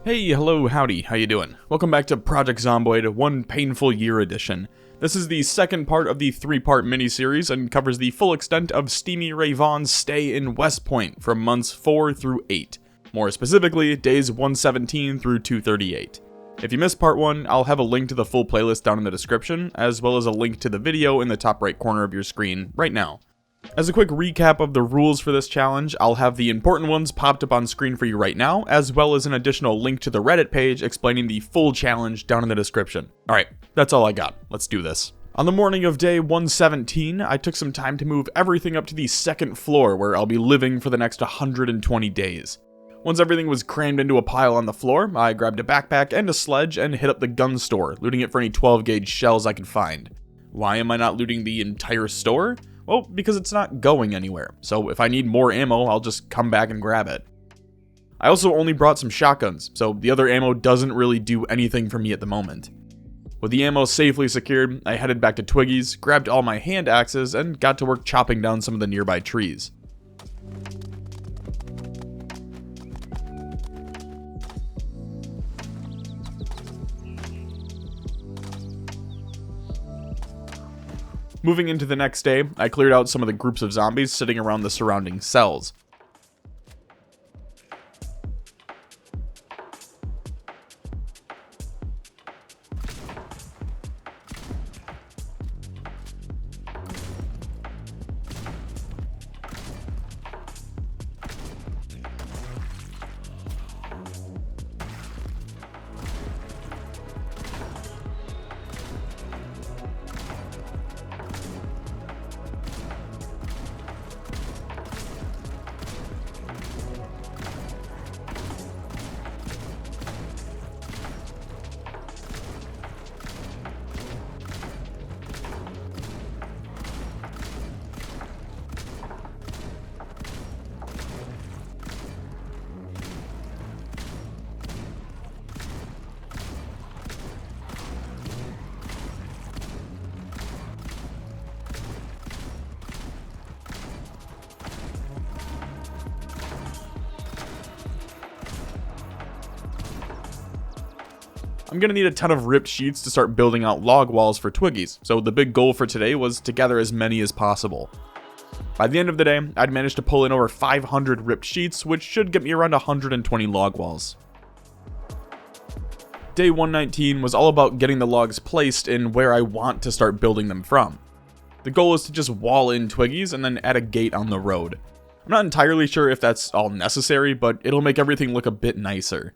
Hey, hello, howdy, how you doing? Welcome back to Project Zomboid, One Painful Year Edition. This is the second part of the three-part miniseries and covers the full extent of Steamy Ray Vaughan's stay in West Point from months 4 through 8. More specifically, days 117 through 238. If you missed part 1, I'll have a link to the full playlist down in the description, as well as a link to the video in the top right corner of your screen right now. As a quick recap of the rules for this challenge, I'll have the important ones popped up on screen for you right now, as well as an additional link to the Reddit page explaining the full challenge down in the description. Alright, that's all I got. Let's do this. On the morning of day 117, I took some time to move everything up to the second floor where I'll be living for the next 120 days. Once everything was crammed into a pile on the floor, I grabbed a backpack and a sledge and hit up the gun store, looting it for any 12-gauge shells I could find. Why am I not looting the entire store? Well, because it's not going anywhere, so if I need more ammo, I'll just come back and grab it. I also only brought some shotguns, so the other ammo doesn't really do anything for me at the moment. With the ammo safely secured, I headed back to Twiggy's, grabbed all my hand axes, and got to work chopping down some of the nearby trees. Moving into the next day, I cleared out some of the groups of zombies sitting around the surrounding cells. I'm gonna need a ton of ripped sheets to start building out log walls for Twiggies, so the big goal for today was to gather as many as possible. By the end of the day, I'd managed to pull in over 500 ripped sheets, which should get me around 120 log walls. Day 119 was all about getting the logs placed in where I want to start building them from. The goal is to just wall in Twiggies and then add a gate on the road. I'm not entirely sure if that's all necessary, but it'll make everything look a bit nicer.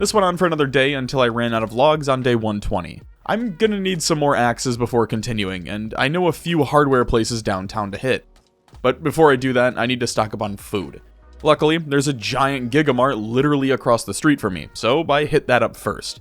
This went on for another day until I ran out of logs on day 120. I'm gonna need some more axes before continuing, and I know a few hardware places downtown to hit. But before I do that, I need to stock up on food. Luckily, there's a giant Gigamart literally across the street from me, so I hit that up first.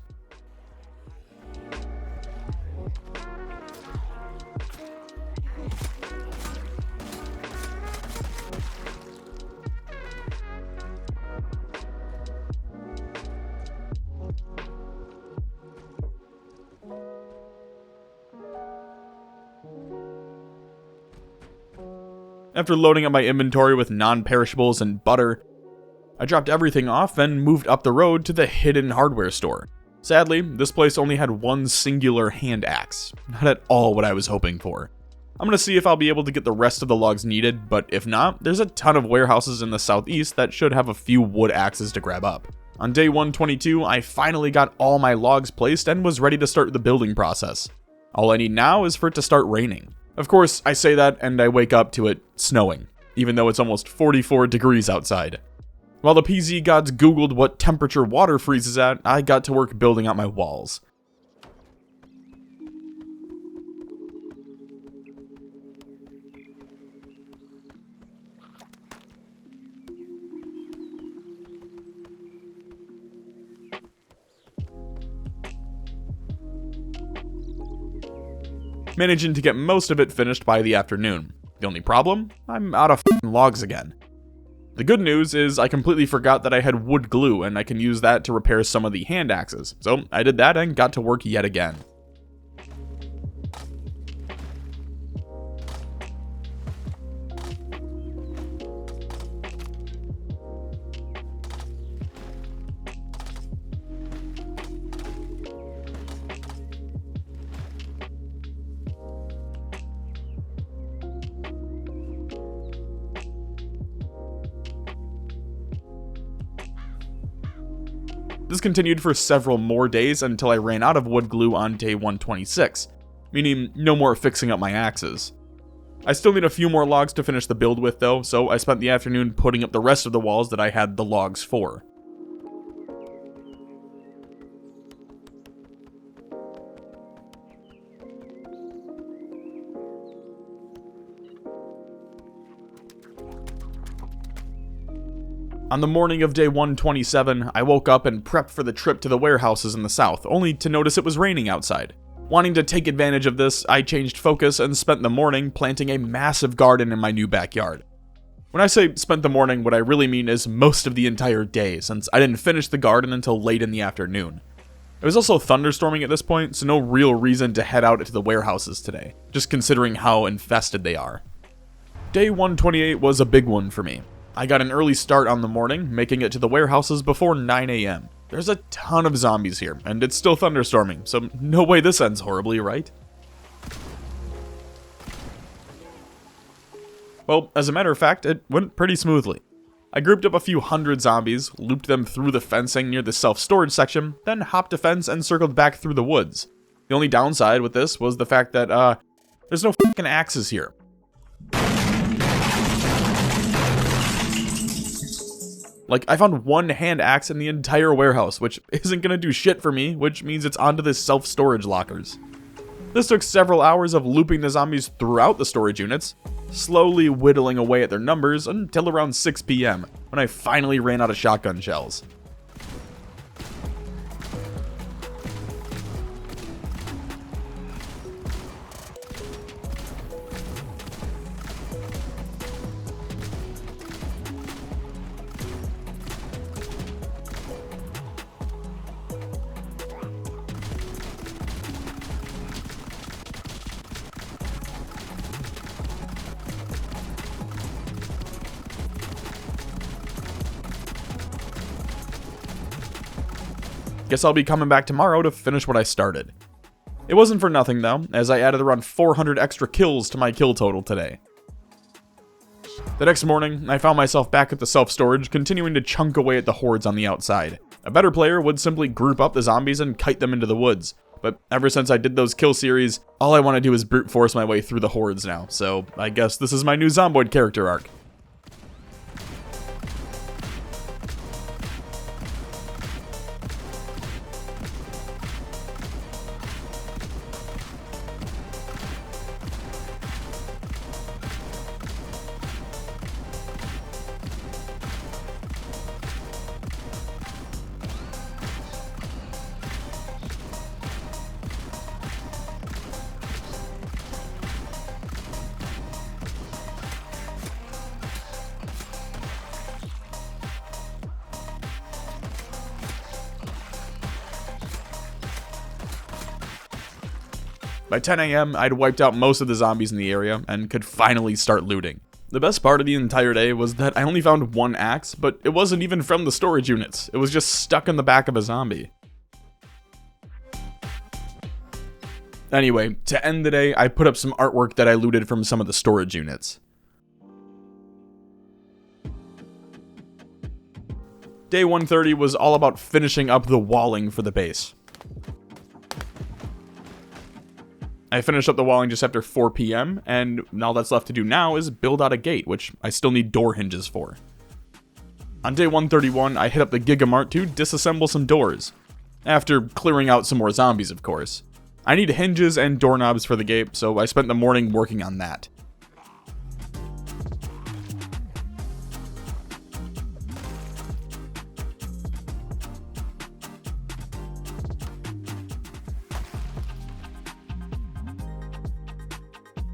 After loading up my inventory with non-perishables and butter, I dropped everything off and moved up the road to the hidden hardware store. Sadly, this place only had one singular hand axe, not at all what I was hoping for. I'm gonna see if I'll be able to get the rest of the logs needed, but if not, there's a ton of warehouses in the southeast that should have a few wood axes to grab up. On day 122, I finally got all my logs placed and was ready to start the building process. All I need now is for it to start raining. Of course, I say that and I wake up to it snowing, even though it's almost 44 degrees outside. While the PZ gods googled what temperature water freezes at, I got to work building out my walls. managing to get most of it finished by the afternoon. The only problem? I'm out of logs again. The good news is I completely forgot that I had wood glue, and I can use that to repair some of the hand axes, so I did that and got to work yet again. This continued for several more days until I ran out of wood glue on day 126, meaning no more fixing up my axes. I still need a few more logs to finish the build with though, so I spent the afternoon putting up the rest of the walls that I had the logs for. On the morning of day 127, I woke up and prepped for the trip to the warehouses in the south, only to notice it was raining outside. Wanting to take advantage of this, I changed focus and spent the morning planting a massive garden in my new backyard. When I say spent the morning, what I really mean is most of the entire day, since I didn't finish the garden until late in the afternoon. It was also thunderstorming at this point, so no real reason to head out to the warehouses today, just considering how infested they are. Day 128 was a big one for me. I got an early start on the morning, making it to the warehouses before 9 AM. There's a ton of zombies here, and it's still thunderstorming, so no way this ends horribly, right? Well, as a matter of fact, it went pretty smoothly. I grouped up a few hundred zombies, looped them through the fencing near the self-storage section, then hopped a fence and circled back through the woods. The only downside with this was the fact that, there's no fucking axes here. Like, I found one hand axe in the entire warehouse, which isn't gonna do shit for me, which means it's onto the self-storage lockers. This took several hours of looping the zombies throughout the storage units, slowly whittling away at their numbers until around 6 PM, when I finally ran out of shotgun shells. Guess I'll be coming back tomorrow to finish what I started. It wasn't for nothing though, as I added around 400 extra kills to my kill total today. The next morning, I found myself back at the self-storage, continuing to chunk away at the hordes on the outside. A better player would simply group up the zombies and kite them into the woods, but ever since I did those kill series, all I want to do is brute force my way through the hordes now, so I guess this is my new Zomboid character arc. By 10 AM, I'd wiped out most of the zombies in the area, and could finally start looting. The best part of the entire day was that I only found one axe, but it wasn't even from the storage units. It was just stuck in the back of a zombie. Anyway, to end the day, I put up some artwork that I looted from some of the storage units. Day 130 was all about finishing up the walling for the base. I finished up the walling just after 4 PM, and all that's left to do now is build out a gate, which I still need door hinges for. On day 131, I hit up the Gigamart to disassemble some doors. After clearing out some more zombies, of course. I need hinges and doorknobs for the gate, so I spent the morning working on that.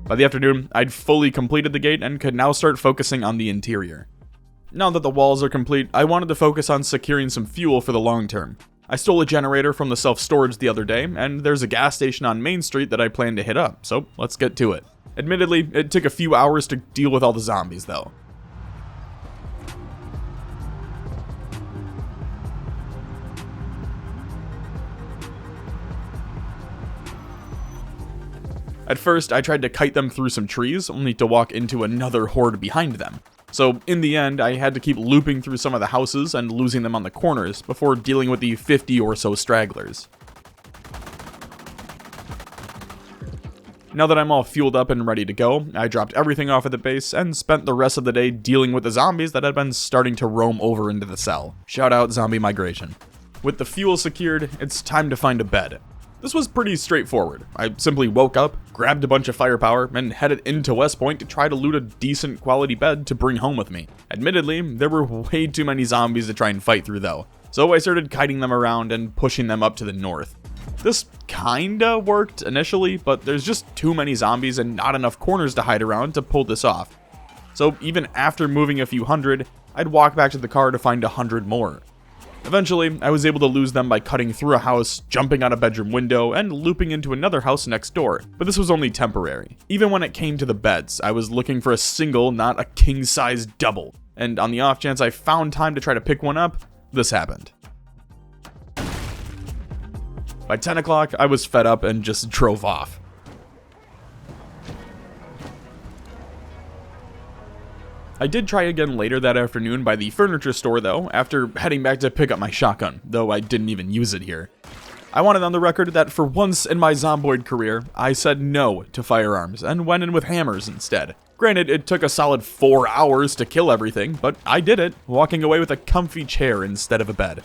By the afternoon, I'd fully completed the gate and could now start focusing on the interior. Now that the walls are complete, I wanted to focus on securing some fuel for the long term. I stole a generator from the self-storage the other day, and there's a gas station on Main Street that I plan to hit up, so let's get to it. Admittedly, it took a few hours to deal with all the zombies though. At first, I tried to kite them through some trees, only to walk into another horde behind them. So in the end, I had to keep looping through some of the houses and losing them on the corners before dealing with the 50 or so stragglers. Now that I'm all fueled up and ready to go, I dropped everything off at the base and spent the rest of the day dealing with the zombies that had been starting to roam over into the cell. Shout out zombie migration. With the fuel secured, it's time to find a bed. This was pretty straightforward. I simply woke up, grabbed a bunch of firepower, and headed into West Point to try to loot a decent quality bed to bring home with me. Admittedly, there were way too many zombies to try and fight through though, so I started kiting them around and pushing them up to the north. This kinda worked initially, but there's just too many zombies and not enough corners to hide around to pull this off. So even after moving a few hundred, I'd walk back to the car to find 100 more. Eventually, I was able to lose them by cutting through a house, jumping out a bedroom window, and looping into another house next door, but this was only temporary. Even when it came to the beds, I was looking for a single, not a king-size double, and on the off chance I found time to try to pick one up, this happened. By 10 o'clock, I was fed up and just drove off. I did try again later that afternoon by the furniture store though, after heading back to pick up my shotgun, though I didn't even use it here. I wanted on the record that for once in my Zomboid career, I said no to firearms and went in with hammers instead. Granted, it took a solid 4 hours to kill everything, but I did it, walking away with a comfy chair instead of a bed.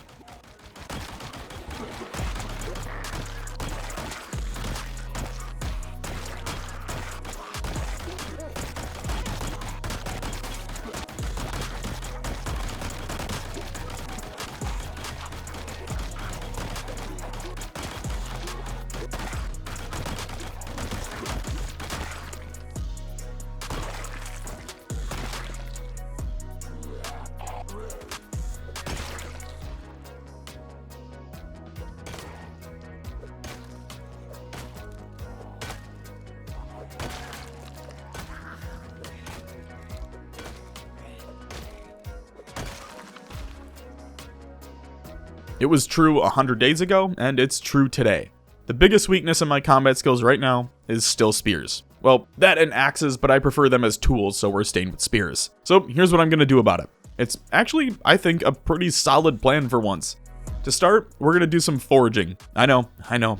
It was true 100 days ago, and it's true today. The biggest weakness in my combat skills right now is still spears. Well, that and axes, but I prefer them as tools, so we're staying with spears. So here's what I'm gonna do about it. It's actually, I think, a pretty solid plan for once. To start, we're gonna do some foraging. I know,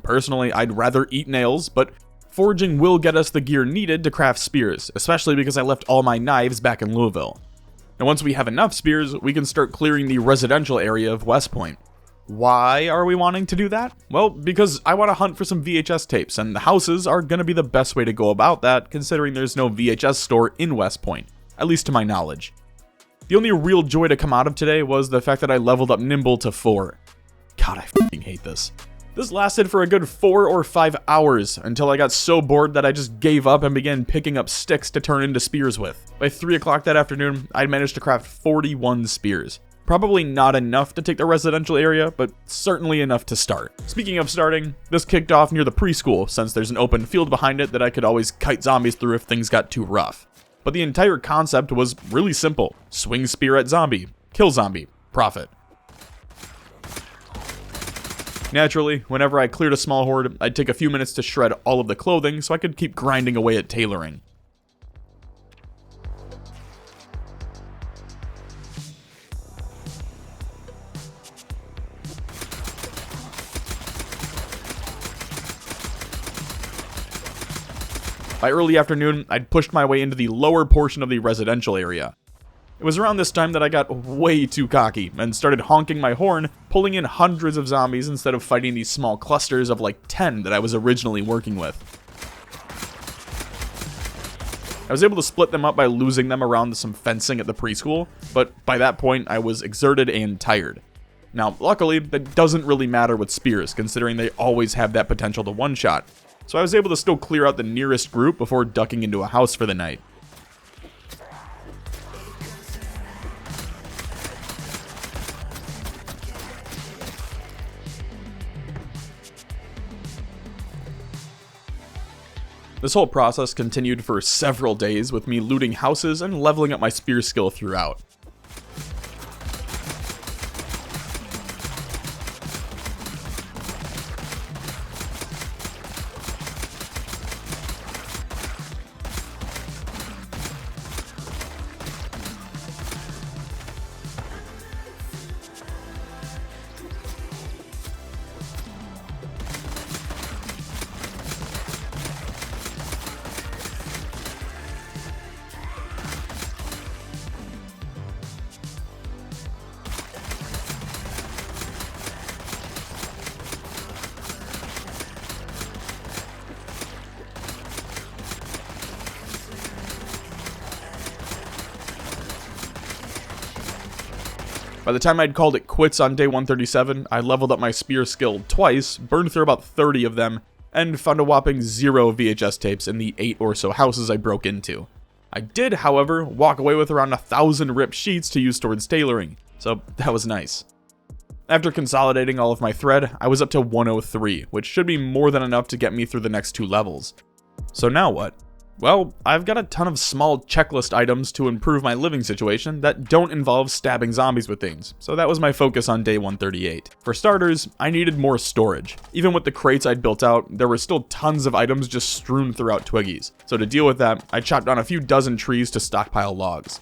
personally I'd rather eat nails, but foraging will get us the gear needed to craft spears, especially because I left all my knives back in Louisville. And once we have enough spears, we can start clearing the residential area of West Point. Why are we wanting to do that? Well, because I want to hunt for some VHS tapes, and the houses are going to be the best way to go about that, considering there's no VHS store in West Point, at least to my knowledge. The only real joy to come out of today was the fact that I leveled up Nimble to 4. God, I fucking hate this. This lasted for a good 4 or 5 hours, until I got so bored that I just gave up and began picking up sticks to turn into spears with. By 3 o'clock that afternoon, I'd managed to craft 41 spears. Probably not enough to take the residential area, but certainly enough to start. Speaking of starting, this kicked off near the preschool, since there's an open field behind it that I could always kite zombies through if things got too rough. But the entire concept was really simple. Swing spear at zombie, kill zombie, profit. Naturally, whenever I cleared a small horde, I'd take a few minutes to shred all of the clothing so I could keep grinding away at tailoring. By early afternoon, I'd pushed my way into the lower portion of the residential area. It was around this time that I got way too cocky and started honking my horn, pulling in hundreds of zombies instead of fighting these small clusters of like 10 that I was originally working with. I was able to split them up by losing them around some fencing at the preschool, but by that point I was exerted and tired. Now, luckily, that doesn't really matter with spears, considering they always have that potential to one-shot. So I was able to still clear out the nearest group before ducking into a house for the night. This whole process continued for several days, with me looting houses and leveling up my spear skill throughout. By the time I'd called it quits on day 137, I leveled up my spear skill twice, burned through about 30 of them, and found a whopping 0 VHS tapes in the 8 or so houses I broke into. I did, however, walk away with around 1,000 ripped sheets to use towards tailoring, so that was nice. After consolidating all of my thread, I was up to 103, which should be more than enough to get me through the next 2 levels. So now what? Well, I've got a ton of small checklist items to improve my living situation that don't involve stabbing zombies with things, so that was my focus on day 138. For starters, I needed more storage. Even with the crates I'd built out, there were still tons of items just strewn throughout Twiggies, so to deal with that, I chopped down a few dozen trees to stockpile logs.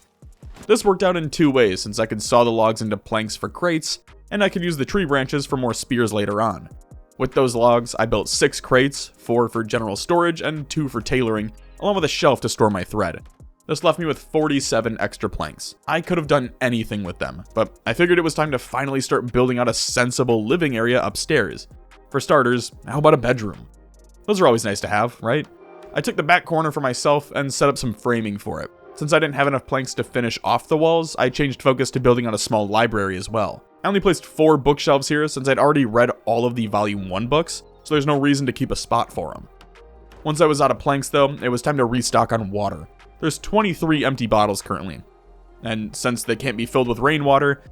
This worked out in 2 ways, since I could saw the logs into planks for crates, and I could use the tree branches for more spears later on. With those logs, I built 6 crates, 4 for general storage and 2 for tailoring, along with a shelf to store my thread. This left me with 47 extra planks. I could have done anything with them, but I figured it was time to finally start building out a sensible living area upstairs. For starters, how about a bedroom? Those are always nice to have, right? I took the back corner for myself and set up some framing for it. Since I didn't have enough planks to finish off the walls, I changed focus to building out a small library as well. I only placed 4 bookshelves here since I'd already read all of the Volume 1 books, so there's no reason to keep a spot for them. Once I was out of planks though, it was time to restock on water. There's 23 empty bottles currently, and since they can't be filled with rainwater,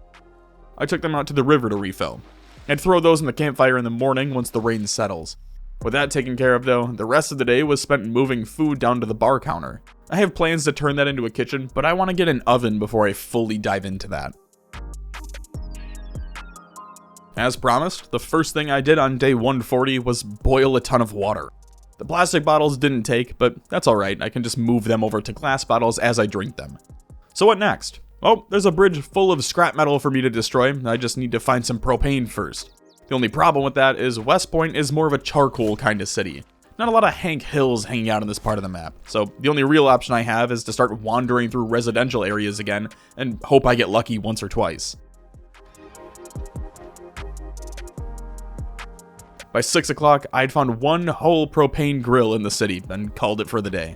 I took them out to the river to refill. I'd throw those in the campfire in the morning once the rain settles. With that taken care of though, the rest of the day was spent moving food down to the bar counter. I have plans to turn that into a kitchen, but I want to get an oven before I fully dive into that. As promised, the first thing I did on day 140 was boil a ton of water. The plastic bottles didn't take, but that's alright, I can just move them over to glass bottles as I drink them. So what next? Oh, there's a bridge full of scrap metal for me to destroy, I just need to find some propane first. The only problem with that is West Point is more of a charcoal kind of city. Not a lot of Hank Hills hanging out in this part of the map, so the only real option I have is to start wandering through residential areas again, and hope I get lucky once or twice. By 6 o'clock, I'd found one whole propane grill in the city and called it for the day.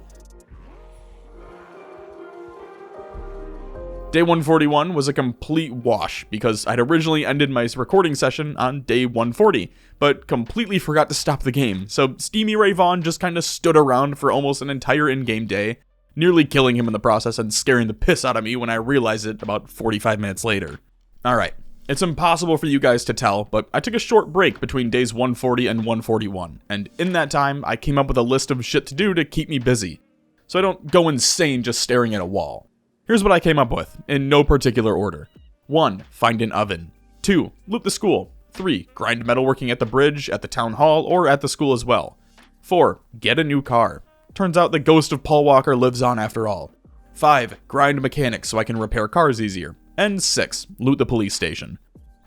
Day 141 was a complete wash because I'd originally ended my recording session on day 140, but completely forgot to stop the game, so Steamy Ray Vaughan just kinda stood around for almost an entire in-game day, nearly killing him in the process and scaring the piss out of me when I realized it about 45 minutes later. Alright. It's impossible for you guys to tell, but I took a short break between days 140 and 141, and in that time, I came up with a list of shit to do to keep me busy, so I don't go insane just staring at a wall. Here's what I came up with, in no particular order. 1. Find an oven. 2. Loot the school. 3. Grind metalworking at the bridge, at the town hall, or at the school as well. 4. Get a new car. Turns out the ghost of Paul Walker lives on after all. 5. Grind mechanics so I can repair cars easier. And 6. Loot the police station.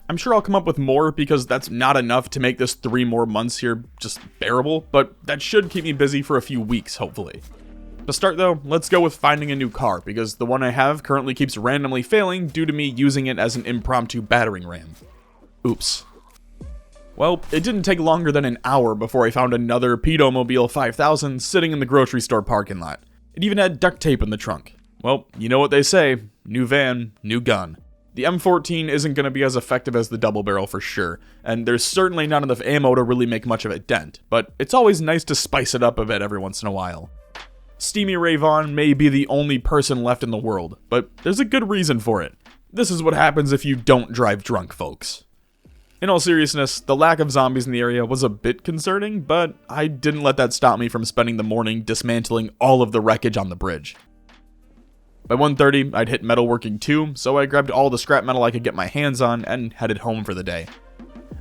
I'm sure I'll come up with more because that's not enough to make this 3 more months here just bearable, but that should keep me busy for a few weeks, hopefully. To start though, let's go with finding a new car, because the one I have currently keeps randomly failing due to me using it as an impromptu battering ram. Oops. Well, it didn't take longer than an hour before I found another Pedomobile 5000 sitting in the grocery store parking lot. It even had duct tape in the trunk. Well, you know what they say, new van, new gun. The M14 isn't going to be as effective as the double barrel for sure, and there's certainly not enough ammo to really make much of a dent, but it's always nice to spice it up a bit every once in a while. Steamy Ray Vaughan may be the only person left in the world, but there's a good reason for it. This is what happens if you don't drive drunk, folks. In all seriousness, the lack of zombies in the area was a bit concerning, but I didn't let that stop me from spending the morning dismantling all of the wreckage on the bridge. By 1:30, I'd hit metalworking 2, so I grabbed all the scrap metal I could get my hands on and headed home for the day.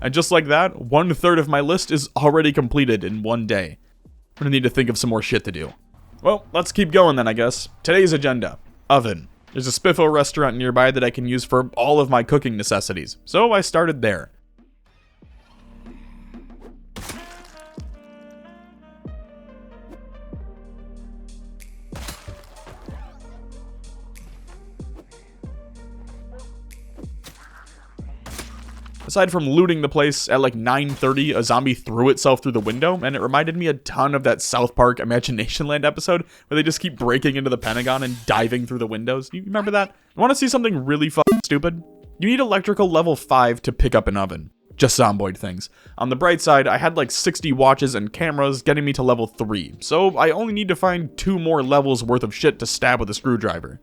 And just like that, 1/3 of my list is already completed in one day. I'm gonna need to think of some more shit to do. Well, let's keep going then, I guess. Today's agenda: oven. There's a Spiffo restaurant nearby that I can use for all of my cooking necessities, so I started there. Aside from looting the place, at like 9:30, a zombie threw itself through the window, and it reminded me a ton of that South Park Imagination Land episode, where they just keep breaking into the Pentagon and diving through the windows. You remember that? Want to see something really fucking stupid? You need electrical level 5 to pick up an oven. Just zomboid things. On the bright side, I had like 60 watches and cameras getting me to level 3, so I only need to find 2 more levels worth of shit to stab with a screwdriver.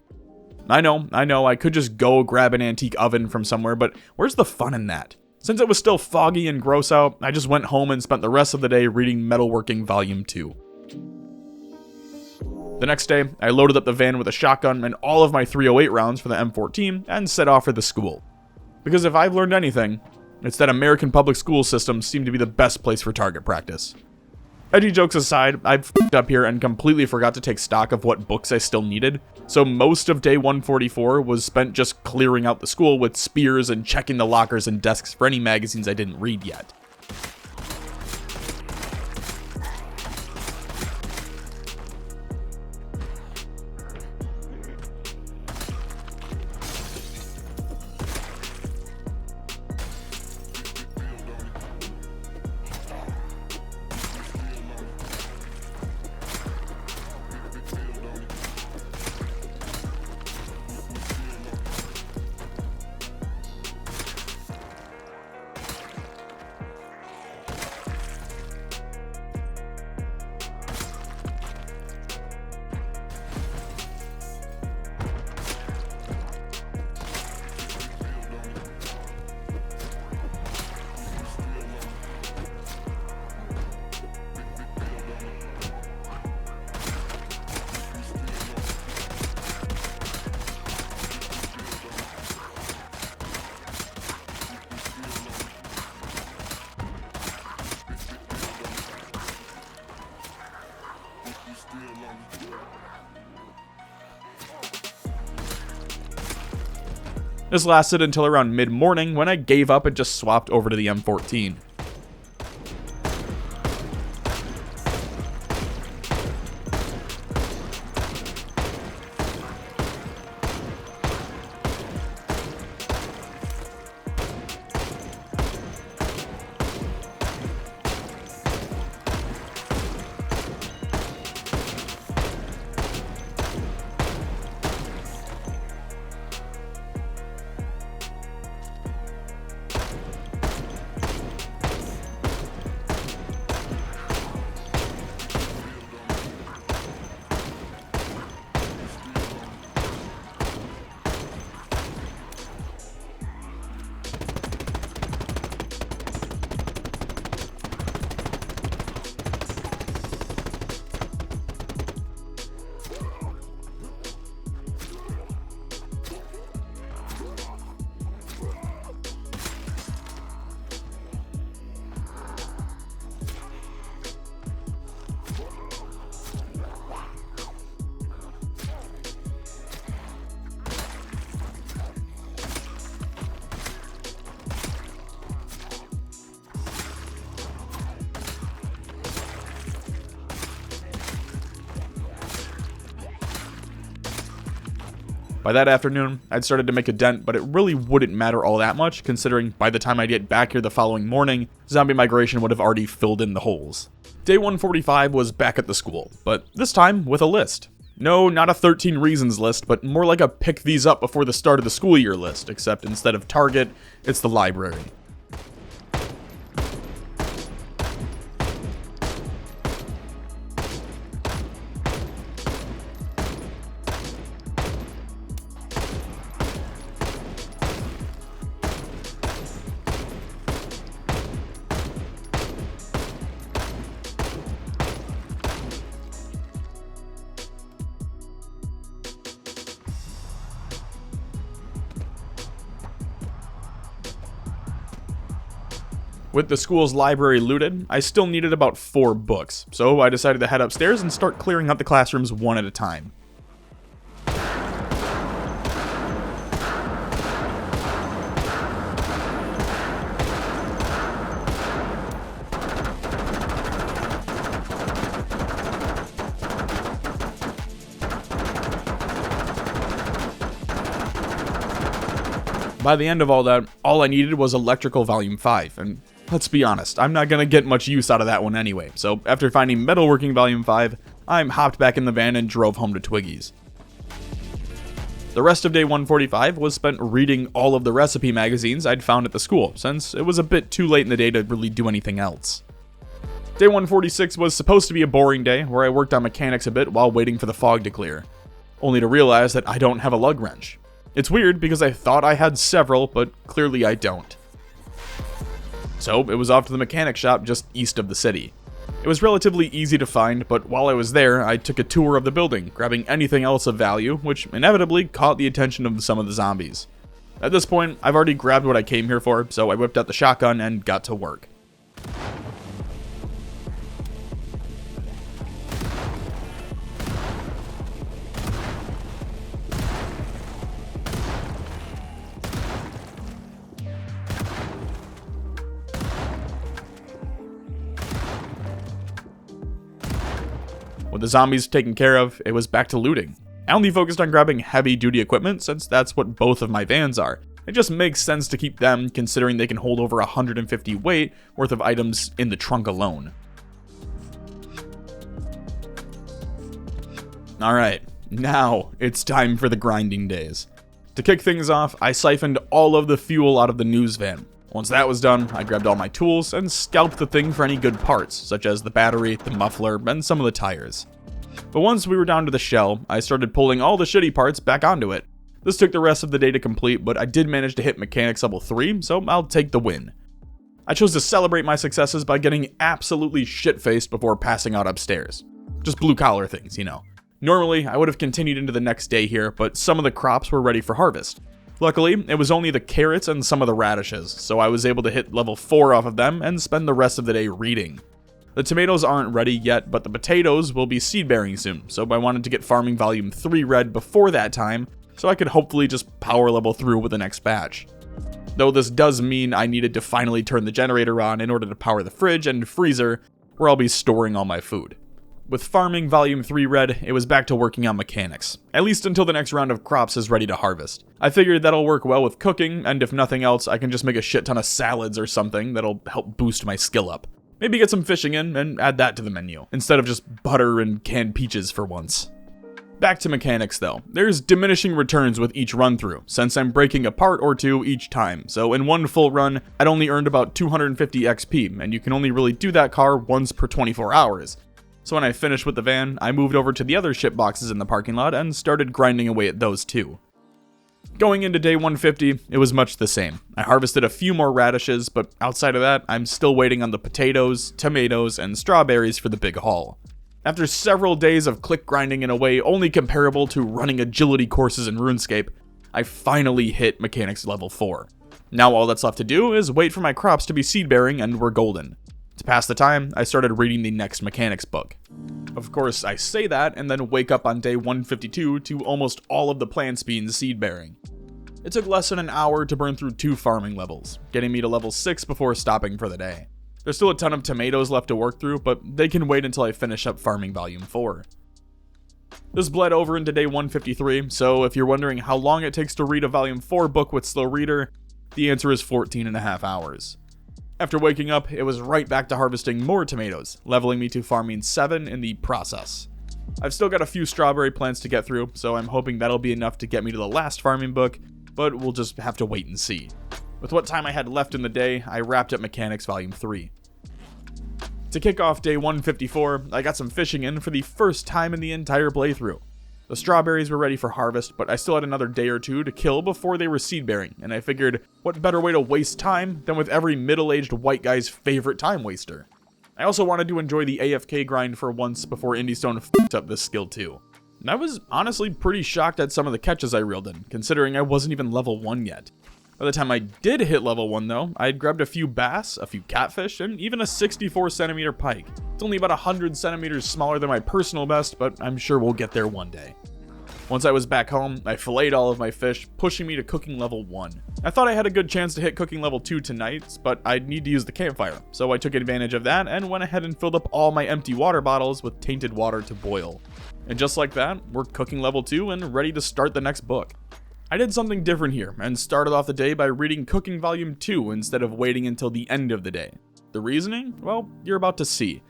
I know, I could just go grab an antique oven from somewhere, but where's the fun in that? Since it was still foggy and gross out, I just went home and spent the rest of the day reading Metalworking Volume 2. The next day, I loaded up the van with a shotgun and all of my .308 rounds for the M14 and set off for the school. Because if I've learned anything, it's that American public school systems seem to be the best place for target practice. Edgy jokes aside, I f***ed up here and completely forgot to take stock of what books I still needed, so most of day 144 was spent just clearing out the school with spears and checking the lockers and desks for any magazines I didn't read yet. This lasted until around mid-morning when I gave up and just swapped over to the M14. By that afternoon, I'd started to make a dent, but it really wouldn't matter all that much, considering by the time I'd get back here the following morning, zombie migration would have already filled in the holes. Day 145 was back at the school, but this time with a list. No, not a 13 reasons list, but more like a pick these up before the start of the school year list, except instead of Target, it's the library. With the school's library looted, I still needed about 4 books, so I decided to head upstairs and start clearing out the classrooms one at a time. By the end of all that, all I needed was Electrical Volume 5, and let's be honest, I'm not gonna get much use out of that one anyway, so after finding Metalworking Volume 5, I hopped back in the van and drove home to Twiggy's. The rest of day 145 was spent reading all of the recipe magazines I'd found at the school, since it was a bit too late in the day to really do anything else. Day 146 was supposed to be a boring day, where I worked on mechanics a bit while waiting for the fog to clear, only to realize that I don't have a lug wrench. It's weird because I thought I had several, but clearly I don't. So it was off to the mechanic shop just east of the city. It was relatively easy to find, but while I was there, I took a tour of the building, grabbing anything else of value, which inevitably caught the attention of some of the zombies. At this point, I've already grabbed what I came here for, so I whipped out the shotgun and got to work. With the zombies taken care of, it was back to looting. I only focused on grabbing heavy-duty equipment since that's what both of my vans are. It just makes sense to keep them, considering they can hold over 150 weight worth of items in the trunk alone. Alright, now it's time for the grinding days. To kick things off, I siphoned all of the fuel out of the news van. Once that was done, I grabbed all my tools and scalped the thing for any good parts, such as the battery, the muffler, and some of the tires. But once we were down to the shell, I started pulling all the shitty parts back onto it. This took the rest of the day to complete, but I did manage to hit mechanics level 3, so I'll take the win. I chose to celebrate my successes by getting absolutely shit-faced before passing out upstairs. Just blue-collar things, you know. Normally, I would have continued into the next day here, but some of the crops were ready for harvest. Luckily, it was only the carrots and some of the radishes, so I was able to hit level 4 off of them and spend the rest of the day reading. The tomatoes aren't ready yet, but the potatoes will be seed bearing soon, so I wanted to get farming volume 3 read before that time, so I could hopefully just power level through with the next batch. Though this does mean I needed to finally turn the generator on in order to power the fridge and freezer, where I'll be storing all my food. With farming volume 3 read, it was back to working on mechanics, at least until the next round of crops is ready to harvest. I figured that'll work well with cooking, and if nothing else, I can just make a shit ton of salads or something that'll help boost my skill up. Maybe get some fishing in and add that to the menu, instead of just butter and canned peaches for once. Back to mechanics though, there's diminishing returns with each run through, since I'm breaking a part or two each time, so in one full run, I'd only earned about 250 XP, and you can only really do that car once per 24 hours. So when I finished with the van, I moved over to the other ship boxes in the parking lot and started grinding away at those too. Going into day 150, it was much the same. I harvested a few more radishes, but outside of that, I'm still waiting on the potatoes, tomatoes, and strawberries for the big haul. After several days of click grinding in a way only comparable to running agility courses in RuneScape, I finally hit mechanics level 4. Now all that's left to do is wait for my crops to be seed bearing and we're golden. To pass the time, I started reading the next mechanics book. Of course, I say that and then wake up on day 152 to almost all of the plants being seed bearing. It took less than an hour to burn through 2 farming levels, getting me to level 6 before stopping for the day. There's still a ton of tomatoes left to work through, but they can wait until I finish up farming volume 4. This bled over into day 153, so if you're wondering how long it takes to read a volume 4 book with slow reader, the answer is 14.5 hours. After waking up, it was right back to harvesting more tomatoes, leveling me to farming 7 in the process. I've still got a few strawberry plants to get through, so I'm hoping that'll be enough to get me to the last farming book, but we'll just have to wait and see. With what time I had left in the day, I wrapped up Mechanics Volume 3. To kick off day 154, I got some fishing in for the first time in the entire playthrough. The strawberries were ready for harvest, but I still had another day or two to kill before they were seed bearing, and I figured, what better way to waste time than with every middle-aged white guy's favorite time waster. I also wanted to enjoy the AFK grind for once before IndieStone f***ed up this skill too. And I was honestly pretty shocked at some of the catches I reeled in, considering I wasn't even level 1 yet. By the time I did hit level 1 though, I had grabbed a few bass, a few catfish, and even a 64 centimeter pike. It's only about 100 centimeters smaller than my personal best, but I'm sure we'll get there one day. Once I was back home, I filleted all of my fish, pushing me to cooking level 1. I thought I had a good chance to hit cooking level 2 tonight, but I'd need to use the campfire, so I took advantage of that and went ahead and filled up all my empty water bottles with tainted water to boil. And just like that, we're cooking level 2 and ready to start the next book. I did something different here and started off the day by reading Cooking Volume 2 instead of waiting until the end of the day. The reasoning? Well, you're about to see.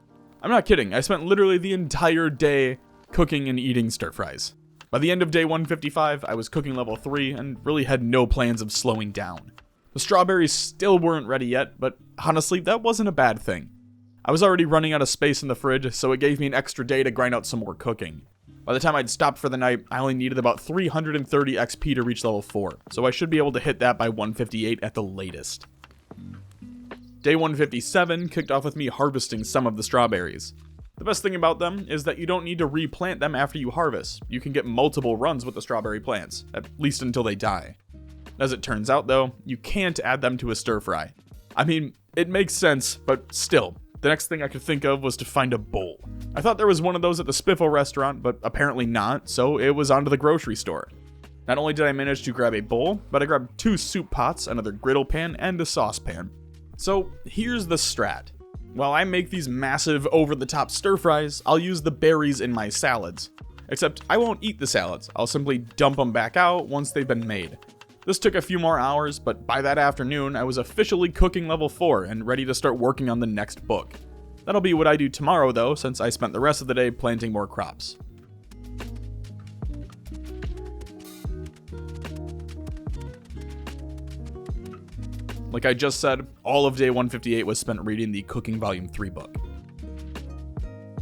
I'm not kidding, I spent literally the entire day cooking and eating stir fries. By the end of day 155, I was cooking level 3 and really had no plans of slowing down. The strawberries still weren't ready yet, but honestly, that wasn't a bad thing. I was already running out of space in the fridge, so it gave me an extra day to grind out some more cooking. By the time I'd stopped for the night, I only needed about 330 XP to reach level 4, so I should be able to hit that by 158 at the latest. Day 157 kicked off with me harvesting some of the strawberries. The best thing about them is that you don't need to replant them after you harvest. You can get multiple runs with the strawberry plants, at least until they die. As it turns out though, you can't add them to a stir fry. I mean, it makes sense, but still, the next thing I could think of was to find a bowl. I thought there was one of those at the Spiffo restaurant, but apparently not, so it was on to the grocery store. Not only did I manage to grab a bowl, but I grabbed 2 soup pots, another griddle pan, and a saucepan. So here's the strat. While I make these massive over-the-top stir fries, I'll use the berries in my salads. Except I won't eat the salads, I'll simply dump them back out once they've been made. This took a few more hours, but by that afternoon, I was officially cooking level 4 and ready to start working on the next book. That'll be what I do tomorrow though, since I spent the rest of the day planting more crops. Like I just said, all of day 158 was spent reading the Cooking Volume 3 book.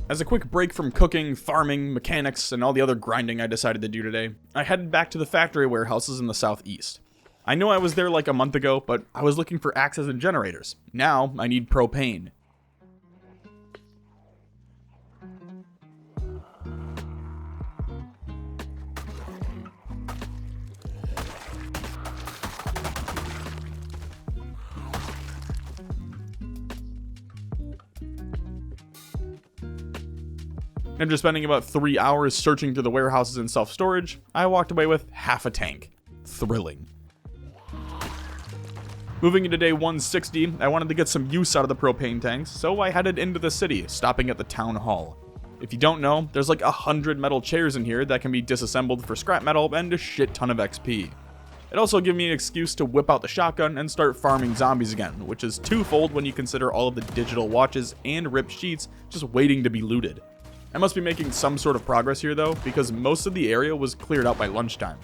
As a quick break from cooking, farming, mechanics, and all the other grinding I decided to do today, I headed back to the factory warehouses in the southeast. I know I was there like a month ago, but I was looking for axes and generators. Now, I need propane. After spending about 3 hours searching through the warehouses and self-storage, I walked away with half a tank. Thrilling. Moving into day 160, I wanted to get some use out of the propane tanks, so I headed into the city, stopping at the town hall. If you don't know, there's like 100 metal chairs in here that can be disassembled for scrap metal and a shit ton of XP. It also gave me an excuse to whip out the shotgun and start farming zombies again, which is twofold when you consider all of the digital watches and ripped sheets just waiting to be looted. I must be making some sort of progress here though, because most of the area was cleared out by lunchtime.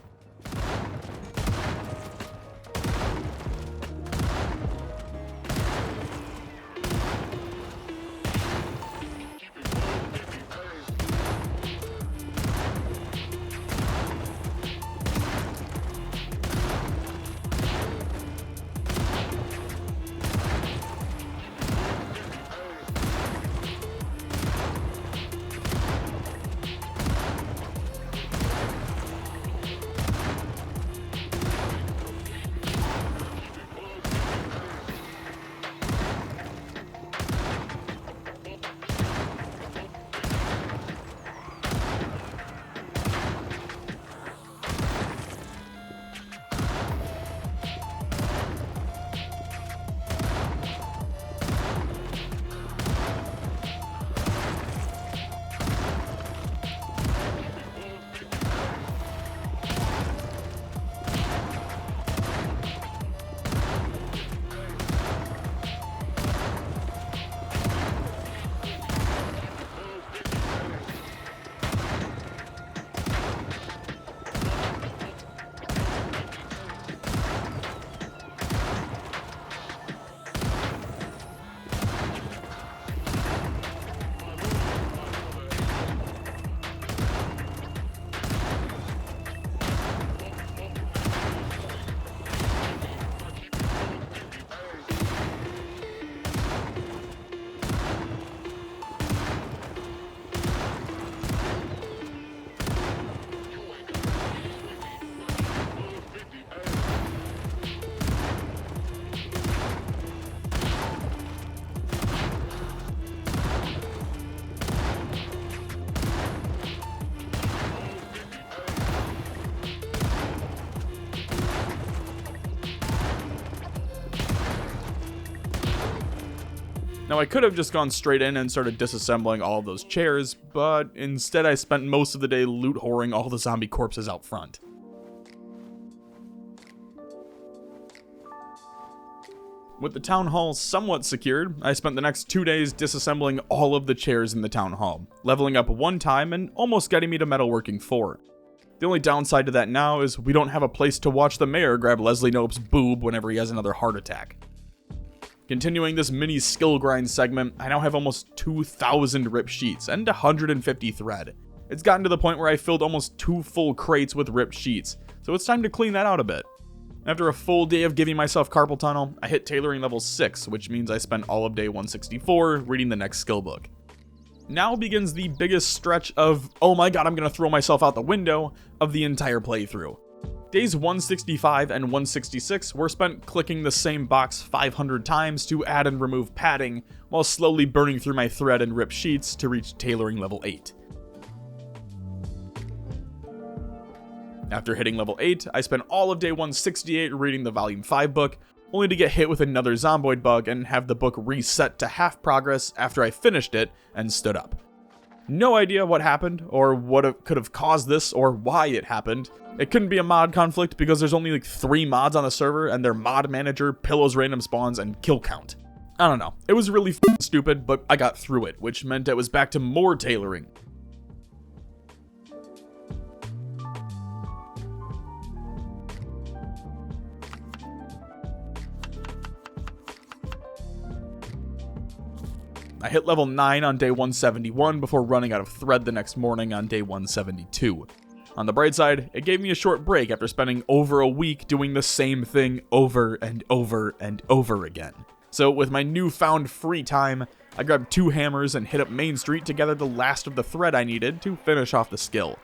Now I could have just gone straight in and started disassembling all of those chairs, but instead I spent most of the day loot whoring all the zombie corpses out front. With the town hall somewhat secured, I spent the next 2 days disassembling all of the chairs in the town hall, leveling up 1 time and almost getting me to metalworking 4. The only downside to that now is we don't have a place to watch the mayor grab Leslie Knope's boob whenever he has another heart attack. Continuing this mini skill grind segment, I now have almost 2,000 ripped sheets and 150 thread. It's gotten to the point where I filled almost 2 full crates with ripped sheets, so it's time to clean that out a bit. After a full day of giving myself carpal tunnel, I hit tailoring level 6, which means I spent all of day 164 reading the next skill book. Now begins the biggest stretch of, oh my god, I'm gonna throw myself out the window, of the entire playthrough. Days 165 and 166 were spent clicking the same box 500 times to add and remove padding, while slowly burning through my thread and ripped sheets to reach tailoring level 8. After hitting level 8, I spent all of day 168 reading the volume 5 book, only to get hit with another zomboid bug and have the book reset to half progress after I finished it and stood up. No idea what happened, or what could have caused this, or why it happened. It couldn't be a mod conflict because there's only like 3 mods on the server, and their mod manager, pillows random spawns, and kill count. I don't know, it was really stupid, but I got through it, which meant it was back to more tailoring. I hit level 9 on day 171 before running out of thread the next morning on day 172. On the bright side, it gave me a short break after spending over a week doing the same thing over and over and over again. So with my newfound free time, I grabbed 2 hammers and hit up Main Street to gather the last of the thread I needed to finish off the skill.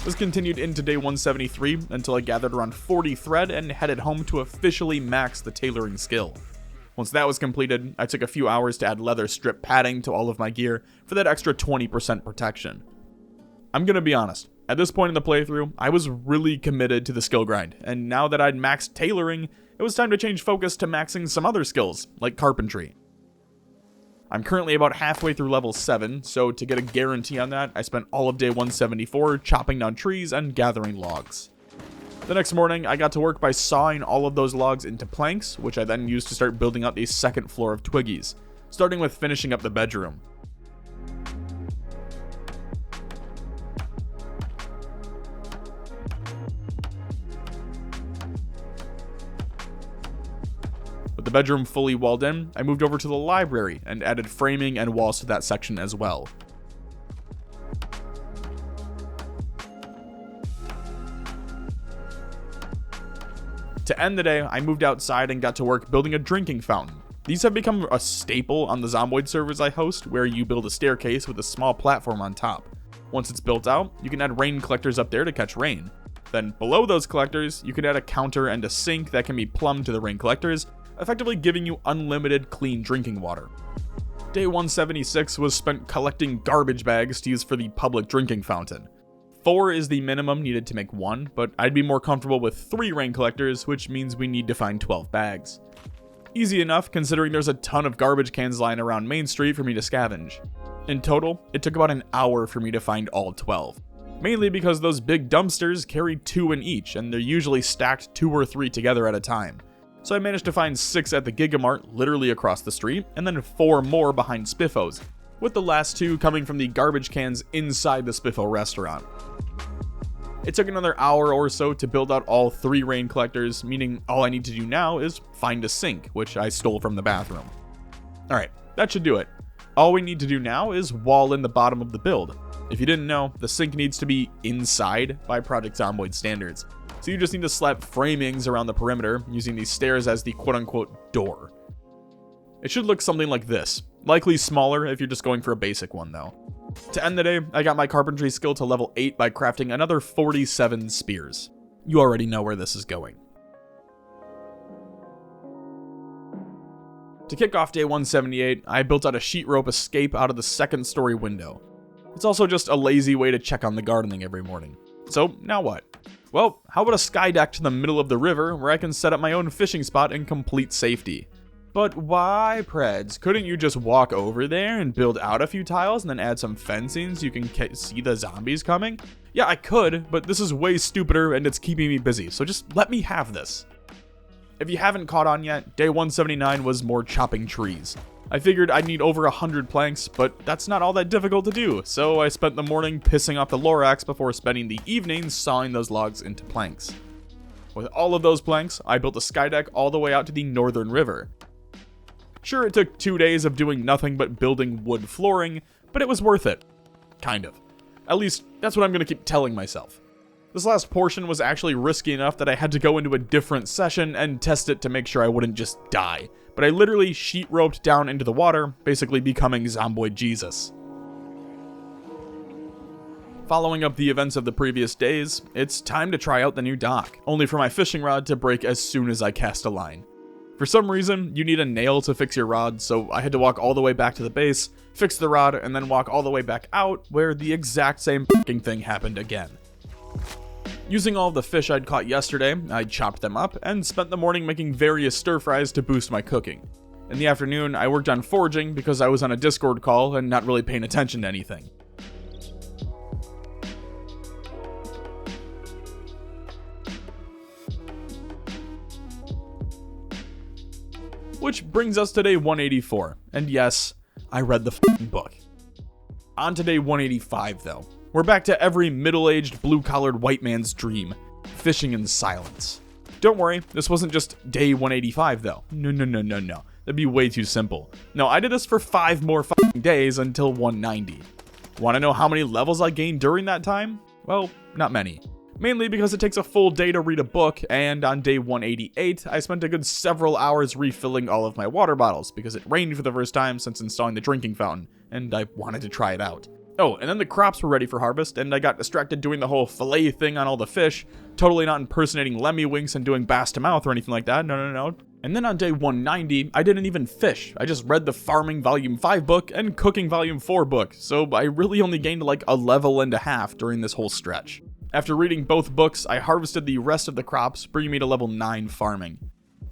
This continued into day 173 until I gathered around 40 thread and headed home to officially max the tailoring skill. Once that was completed, I took a few hours to add leather strip padding to all of my gear for that extra 20% protection. I'm gonna be honest, at this point in the playthrough, I was really committed to the skill grind, and now that I'd maxed tailoring, it was time to change focus to maxing some other skills, like carpentry. I'm currently about halfway through level 7, so to get a guarantee on that, I spent all of day 174 chopping down trees and gathering logs. The next morning, I got to work by sawing all of those logs into planks, which I then used to start building out a second floor of Twiggies, starting with finishing up the bedroom. With the bedroom fully walled in, I moved over to the library and added framing and walls to that section as well. To end the day, I moved outside and got to work building a drinking fountain. These have become a staple on the Zomboid servers I host, where you build a staircase with a small platform on top. Once it's built out, you can add rain collectors up there to catch rain. Then below those collectors, you can add a counter and a sink that can be plumbed to the rain collectors, effectively giving you unlimited clean drinking water. Day 176 was spent collecting garbage bags to use for the public drinking fountain. 4 is the minimum needed to make 1, but I'd be more comfortable with 3 rain collectors, which means we need to find 12 bags. Easy enough, considering there's a ton of garbage cans lying around Main Street for me to scavenge. In total, it took about an hour for me to find all 12. Mainly because those big dumpsters carry 2 in each, and they're usually stacked 2 or 3 together at a time. So I managed to find 6 at the Gigamart, literally across the street, and then 4 more behind Spiffos, with the last 2 coming from the garbage cans inside the Spiffo restaurant. It took another hour or so to build out all 3 rain collectors, meaning all I need to do now is find a sink, which I stole from the bathroom. Alright, that should do it. All we need to do now is wall in the bottom of the build. If you didn't know, the sink needs to be inside by Project Zomboid standards, so you just need to slap framings around the perimeter using these stairs as the quote-unquote door. It should look something like this, likely smaller if you're just going for a basic one though. To end the day, I got my carpentry skill to level 8 by crafting another 47 spears. You already know where this is going. To kick off day 178, I built out a sheet rope escape out of the second story window. It's also just a lazy way to check on the gardening every morning. So, now what? Well, how about a sky deck to the middle of the river where I can set up my own fishing spot in complete safety? But why, Preds? Couldn't you just walk over there and build out a few tiles and then add some fencing so you can see the zombies coming? Yeah, I could, but this is way stupider and it's keeping me busy, so just let me have this. If you haven't caught on yet, day 179 was more chopping trees. I figured I'd need over 100 planks, but that's not all that difficult to do, so I spent the morning pissing off the Lorax before spending the evening sawing those logs into planks. With all of those planks, I built a sky deck all the way out to the northern river. Sure, it took 2 days of doing nothing but building wood flooring, but it was worth it. Kind of. At least, that's what I'm going to keep telling myself. This last portion was actually risky enough that I had to go into a different session and test it to make sure I wouldn't just die. But I literally sheet roped down into the water, basically becoming Zomboid Jesus. Following up the events of the previous days, it's time to try out the new dock, only for my fishing rod to break as soon as I cast a line. For some reason, you need a nail to fix your rod, so I had to walk all the way back to the base, fix the rod, and then walk all the way back out, where the exact same f***ing thing happened again. Using all of the fish I'd caught yesterday, I chopped them up, and spent the morning making various stir-fries to boost my cooking. In the afternoon, I worked on foraging because I was on a Discord call and not really paying attention to anything. Which brings us to day 184, and yes, I read the f***ing book. On to day 185 though. We're back to every middle-aged, blue-collared white man's dream, fishing in silence. Don't worry, this wasn't just day 185 though. No. That'd be way too simple. No, I did this for 5 more f***ing days until 190. Wanna know how many levels I gained during that time? Well, not many. Mainly because it takes a full day to read a book, and on day 188, I spent a good several hours refilling all of my water bottles, because it rained for the first time since installing the drinking fountain, and I wanted to try it out. Oh, and then the crops were ready for harvest, and I got distracted doing the whole fillet thing on all the fish, totally not impersonating Lemmy Winks and doing bass to mouth or anything like that, no. And then on day 190, I didn't even fish, I just read the Farming Volume 5 book and Cooking Volume 4 book, so I really only gained like a level and a half during this whole stretch. After reading both books, I harvested the rest of the crops, bringing me to level 9 farming.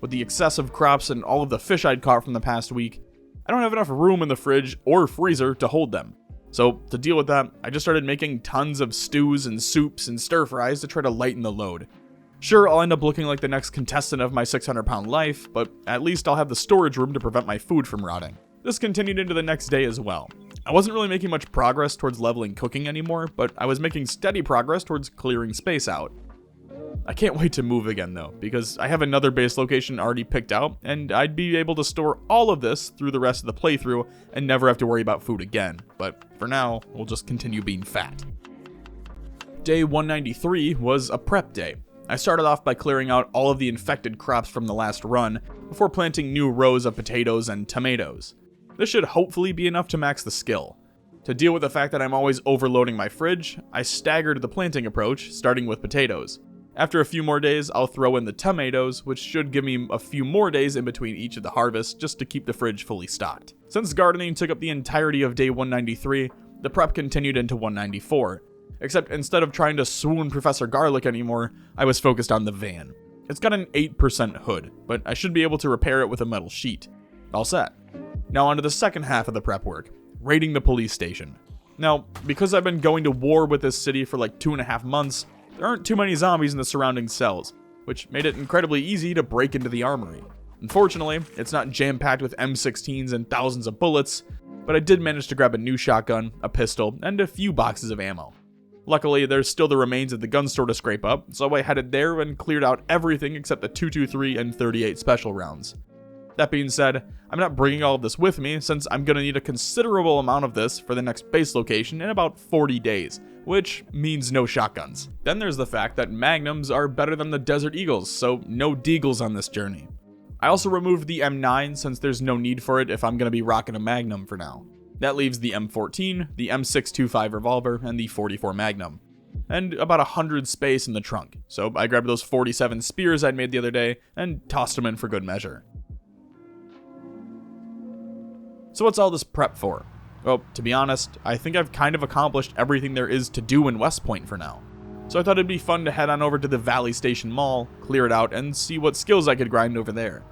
With the excessive crops and all of the fish I'd caught from the past week, I don't have enough room in the fridge or freezer to hold them. So, to deal with that, I just started making tons of stews and soups and stir-fries to try to lighten the load. Sure, I'll end up looking like the next contestant of my 600-pound life, but at least I'll have the storage room to prevent my food from rotting. This continued into the next day as well. I wasn't really making much progress towards leveling cooking anymore, but I was making steady progress towards clearing space out. I can't wait to move again though, because I have another base location already picked out, and I'd be able to store all of this through the rest of the playthrough and never have to worry about food again, but for now, we'll just continue being fat. Day 193 was a prep day. I started off by clearing out all of the infected crops from the last run, before planting new rows of potatoes and tomatoes. This should hopefully be enough to max the skill. To deal with the fact that I'm always overloading my fridge, I staggered the planting approach, starting with potatoes. After a few more days, I'll throw in the tomatoes, which should give me a few more days in between each of the harvests just to keep the fridge fully stocked. Since gardening took up the entirety of day 193, the prep continued into 194. Except instead of trying to swoon Professor Garlic anymore, I was focused on the van. It's got an 8% hood, but I should be able to repair it with a metal sheet. All set. Now on to the second half of the prep work, raiding the police station. Now, because I've been going to war with this city for like 2.5 months, there aren't too many zombies in the surrounding cells, which made it incredibly easy to break into the armory. Unfortunately, it's not jam-packed with M16s and thousands of bullets, but I did manage to grab a new shotgun, a pistol, and a few boxes of ammo. Luckily, there's still the remains of the gun store to scrape up, so I headed there and cleared out everything except the 223 and 38 special rounds. That being said, I'm not bringing all of this with me since I'm going to need a considerable amount of this for the next base location in about 40 days, which means no shotguns. Then there's the fact that magnums are better than the Desert Eagles, so no deagles on this journey. I also removed the M9 since there's no need for it if I'm going to be rocking a magnum for now. That leaves the M14, the M625 revolver, and the 44 Magnum. And about 100 space in the trunk, so I grabbed those 47 spears I'd made the other day and tossed them in for good measure. So what's all this prep for? Well, to be honest, I think I've kind of accomplished everything there is to do in West Point for now. So I thought it'd be fun to head on over to the Valley Station Mall, clear it out, and see what skills I could grind over there.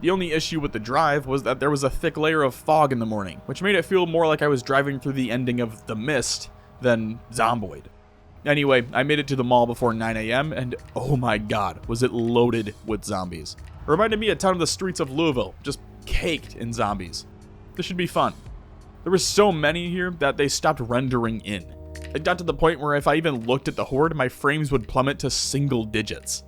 The only issue with the drive was that there was a thick layer of fog in the morning, which made it feel more like I was driving through the ending of The Mist than Zomboid. Anyway, I made it to the mall before 9 AM, and oh my god, was it loaded with zombies. It reminded me a ton of the streets of Louisville, just caked in zombies. This should be fun. There were so many here that they stopped rendering in. It got to the point where if I even looked at the horde, my frames would plummet to single digits.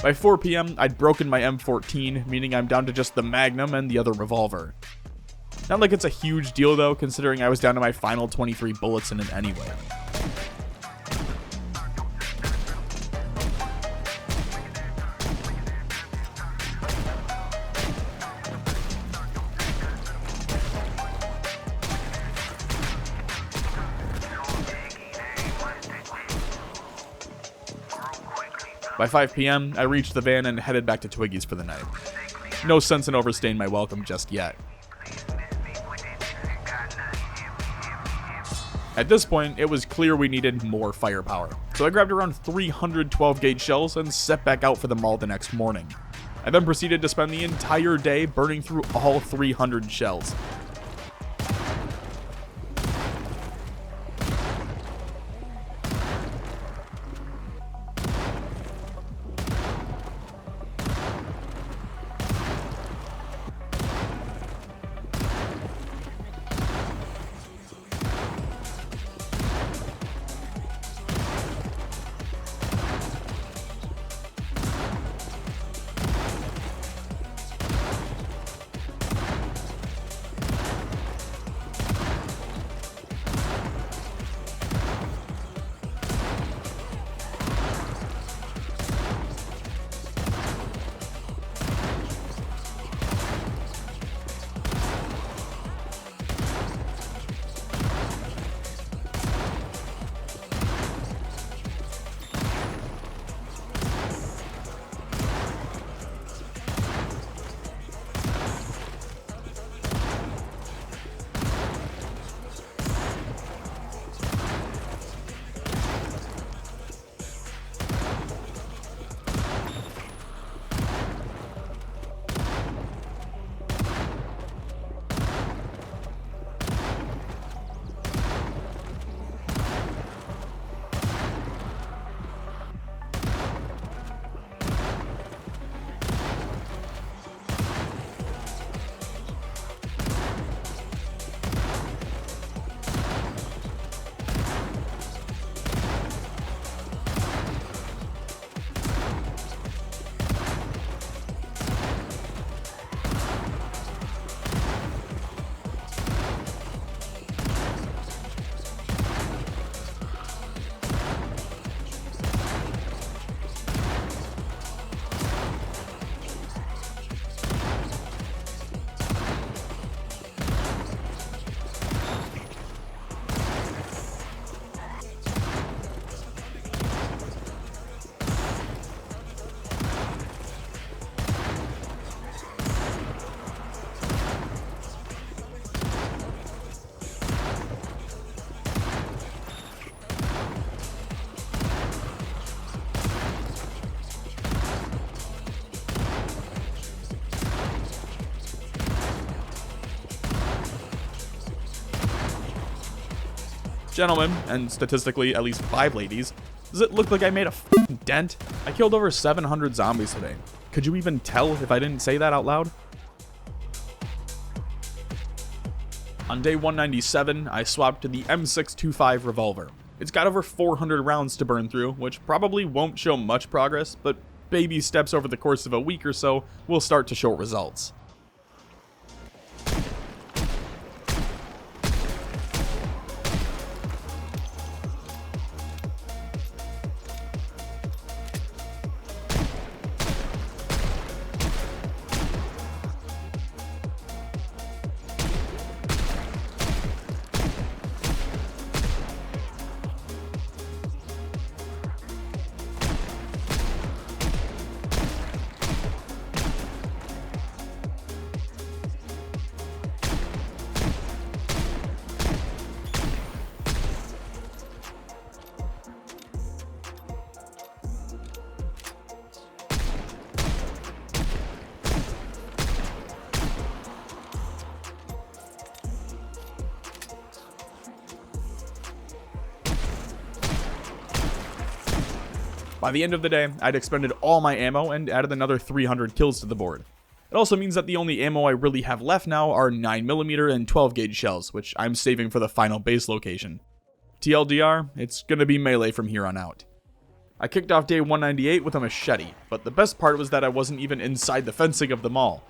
By 4 p.m., I'd broken my M14, meaning I'm down to just the Magnum and the other revolver. Not like it's a huge deal though, considering I was down to my final 23 bullets in it anyway. By 5 p.m., I reached the van and headed back to Twiggy's for the night. No sense in overstaying my welcome just yet. At this point, it was clear we needed more firepower, so I grabbed around 300 12-gauge shells and set back out for the mall the next morning. I then proceeded to spend the entire day burning through all 300 shells. Gentlemen, and statistically at least 5 ladies, does it look like I made a f***ing dent? I killed over 700 zombies today. Could you even tell if I didn't say that out loud? On day 197, I swapped to the M625 revolver. It's got over 400 rounds to burn through, which probably won't show much progress, but baby steps over the course of a week or so will start to show results. By the end of the day, I'd expended all my ammo and added another 300 kills to the board. It also means that the only ammo I really have left now are 9mm and 12-gauge shells, which I'm saving for the final base location. TLDR, it's gonna be melee from here on out. I kicked off day 198 with a machete, but the best part was that I wasn't even inside the fencing of the mall.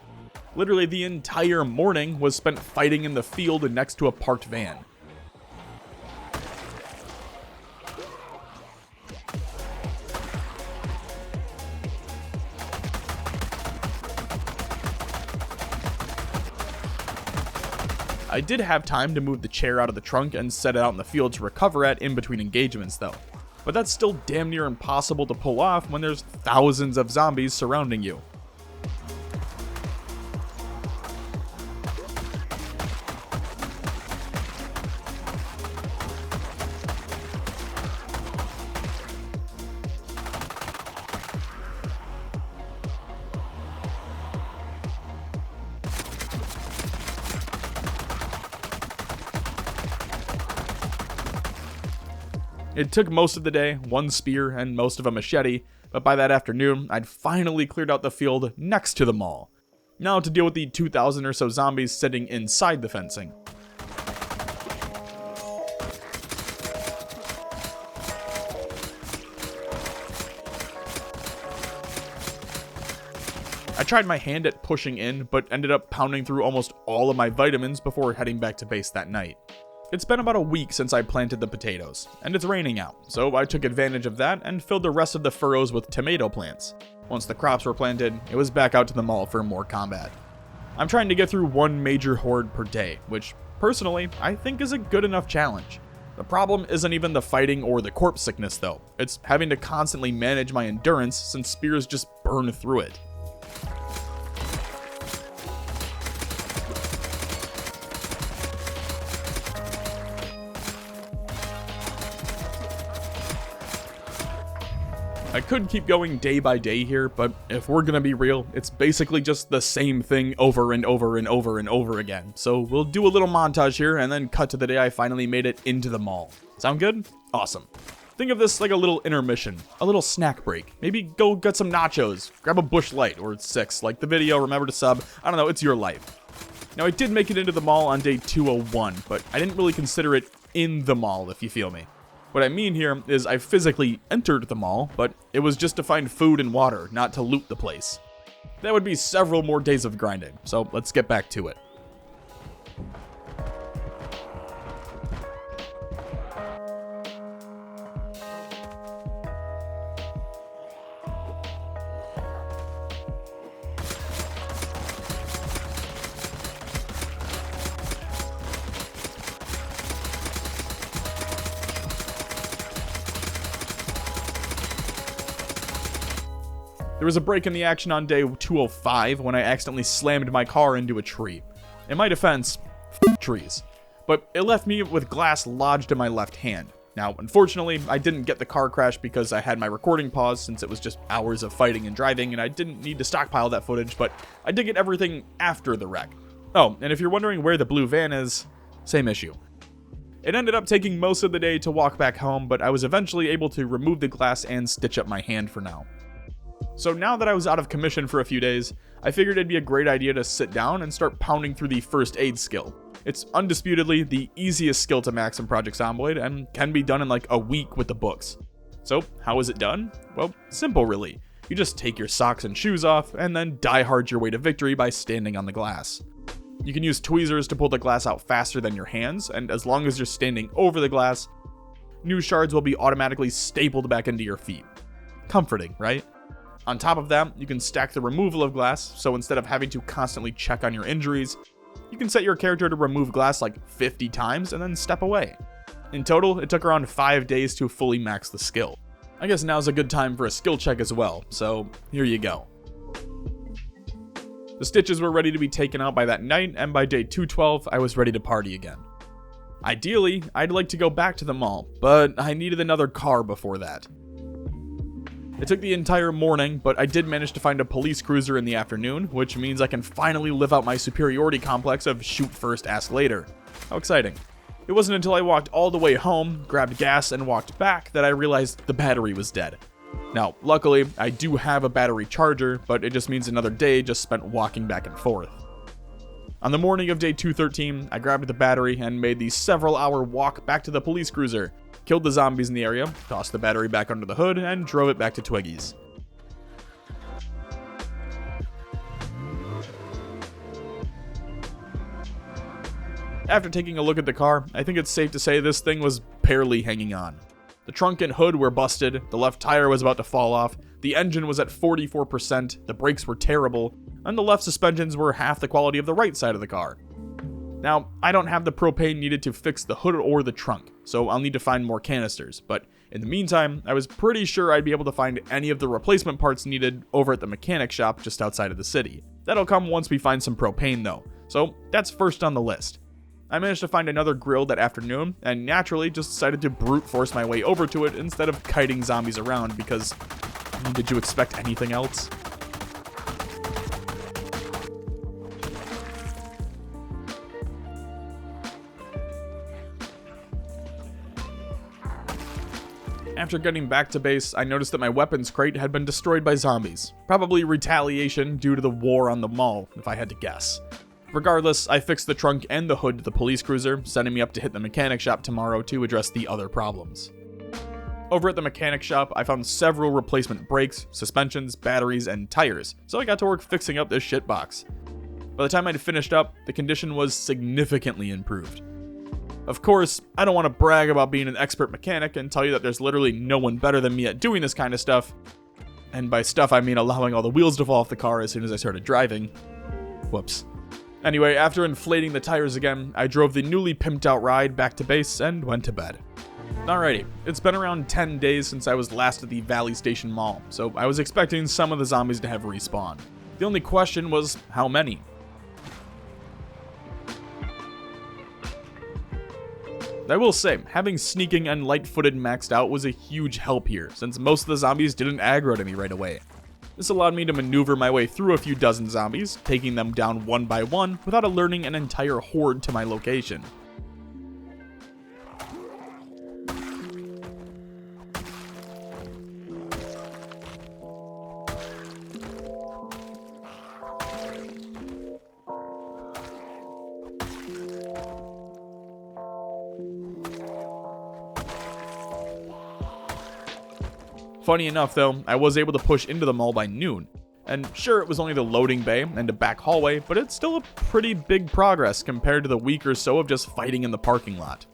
Literally the entire morning was spent fighting in the field next to a parked van. I did have time to move the chair out of the trunk and set it out in the field to recover at in between engagements though. But that's still damn near impossible to pull off when there's thousands of zombies surrounding you. It took most of the day, one spear and most of a machete, but by that afternoon, I'd finally cleared out the field next to the mall. Now to deal with the 2,000 or so zombies sitting inside the fencing. I tried my hand at pushing in, but ended up pounding through almost all of my vitamins before heading back to base that night. It's been about a week since I planted the potatoes, and it's raining out, so I took advantage of that and filled the rest of the furrows with tomato plants. Once the crops were planted, it was back out to the mall for more combat. I'm trying to get through one major horde per day, which, personally, I think is a good enough challenge. The problem isn't even the fighting or the corpse sickness though, it's having to constantly manage my endurance since spears just burn through it. I could keep going day by day here, but if we're gonna be real, it's basically just the same thing over and over and over and over again. So we'll do a little montage here and then cut to the day I finally made it into the mall. Sound good? Awesome. Think of this like a little intermission, a little snack break. Maybe go get some nachos, grab a Busch Light or 6, like the video, remember to sub, I don't know, it's your life. Now I did make it into the mall on day 201, but I didn't really consider it in the mall, if you feel me. What I mean here is I physically entered the mall, but it was just to find food and water, not to loot the place. That would be several more days of grinding, so let's get back to it. There was a break in the action on day 205 when I accidentally slammed my car into a tree. In my defense, trees. But it left me with glass lodged in my left hand. Now, unfortunately, I didn't get the car crash because I had my recording paused since it was just hours of fighting and driving and I didn't need to stockpile that footage, but I did get everything after the wreck. Oh, and if you're wondering where the blue van is, same issue. It ended up taking most of the day to walk back home, but I was eventually able to remove the glass and stitch up my hand for now. So now that I was out of commission for a few days, I figured it'd be a great idea to sit down and start pounding through the first aid skill. It's undisputedly the easiest skill to max in Project Zomboid and can be done in like a week with the books. So how is it done? Well, simple really. You just take your socks and shoes off and then die hard your way to victory by standing on the glass. You can use tweezers to pull the glass out faster than your hands, and as long as you're standing over the glass, new shards will be automatically stapled back into your feet. Comforting, right? On top of that, you can stack the removal of glass, so instead of having to constantly check on your injuries, you can set your character to remove glass like 50 times and then step away. In total, it took around 5 days to fully max the skill. I guess now's a good time for a skill check as well, so here you go. The stitches were ready to be taken out by that night, and by day 212, I was ready to party again. Ideally, I'd like to go back to the mall, but I needed another car before that. It took the entire morning, but I did manage to find a police cruiser in the afternoon, which means I can finally live out my superiority complex of shoot first, ask later. How exciting. It wasn't until I walked all the way home, grabbed gas, and walked back that I realized the battery was dead. Now, luckily, I do have a battery charger, but it just means another day just spent walking back and forth. On the morning of day 213, I grabbed the battery and made the several-hour walk back to the police cruiser, killed the zombies in the area, tossed the battery back under the hood, and drove it back to Twiggy's. After taking a look at the car, I think it's safe to say this thing was barely hanging on. The trunk and hood were busted, the left tire was about to fall off, the engine was at 44%, the brakes were terrible, and the left suspensions were half the quality of the right side of the car. Now, I don't have the propane needed to fix the hood or the trunk, so I'll need to find more canisters, but in the meantime, I was pretty sure I'd be able to find any of the replacement parts needed over at the mechanic shop just outside of the city. That'll come once we find some propane though, so that's first on the list. I managed to find another grill that afternoon, and naturally just decided to brute force my way over to it instead of kiting zombies around because, did you expect anything else? After getting back to base, I noticed that my weapons crate had been destroyed by zombies. Probably retaliation due to the war on the mall, if I had to guess. Regardless, I fixed the trunk and the hood to the police cruiser, sending me up to hit the mechanic shop tomorrow to address the other problems. Over at the mechanic shop, I found several replacement brakes, suspensions, batteries, and tires, so I got to work fixing up this shitbox. By the time I'd finished up, the condition was significantly improved. Of course, I don't want to brag about being an expert mechanic and tell you that there's literally no one better than me at doing this kind of stuff. And by stuff, I mean allowing all the wheels to fall off the car as soon as I started driving. Whoops. Anyway, after inflating the tires again, I drove the newly pimped out ride back to base and went to bed. Alrighty, it's been around 10 days since I was last at the Valley Station Mall, so I was expecting some of the zombies to have respawned. The only question was, how many? I will say, having sneaking and light-footed maxed out was a huge help here, since most of the zombies didn't aggro to me right away. This allowed me to maneuver my way through a few dozen zombies, taking them down one by one without alerting an entire horde to my location. Funny enough though, I was able to push into the mall by noon. And sure, it was only the loading bay and a back hallway, but it's still a pretty big progress compared to the week or so of just fighting in the parking lot.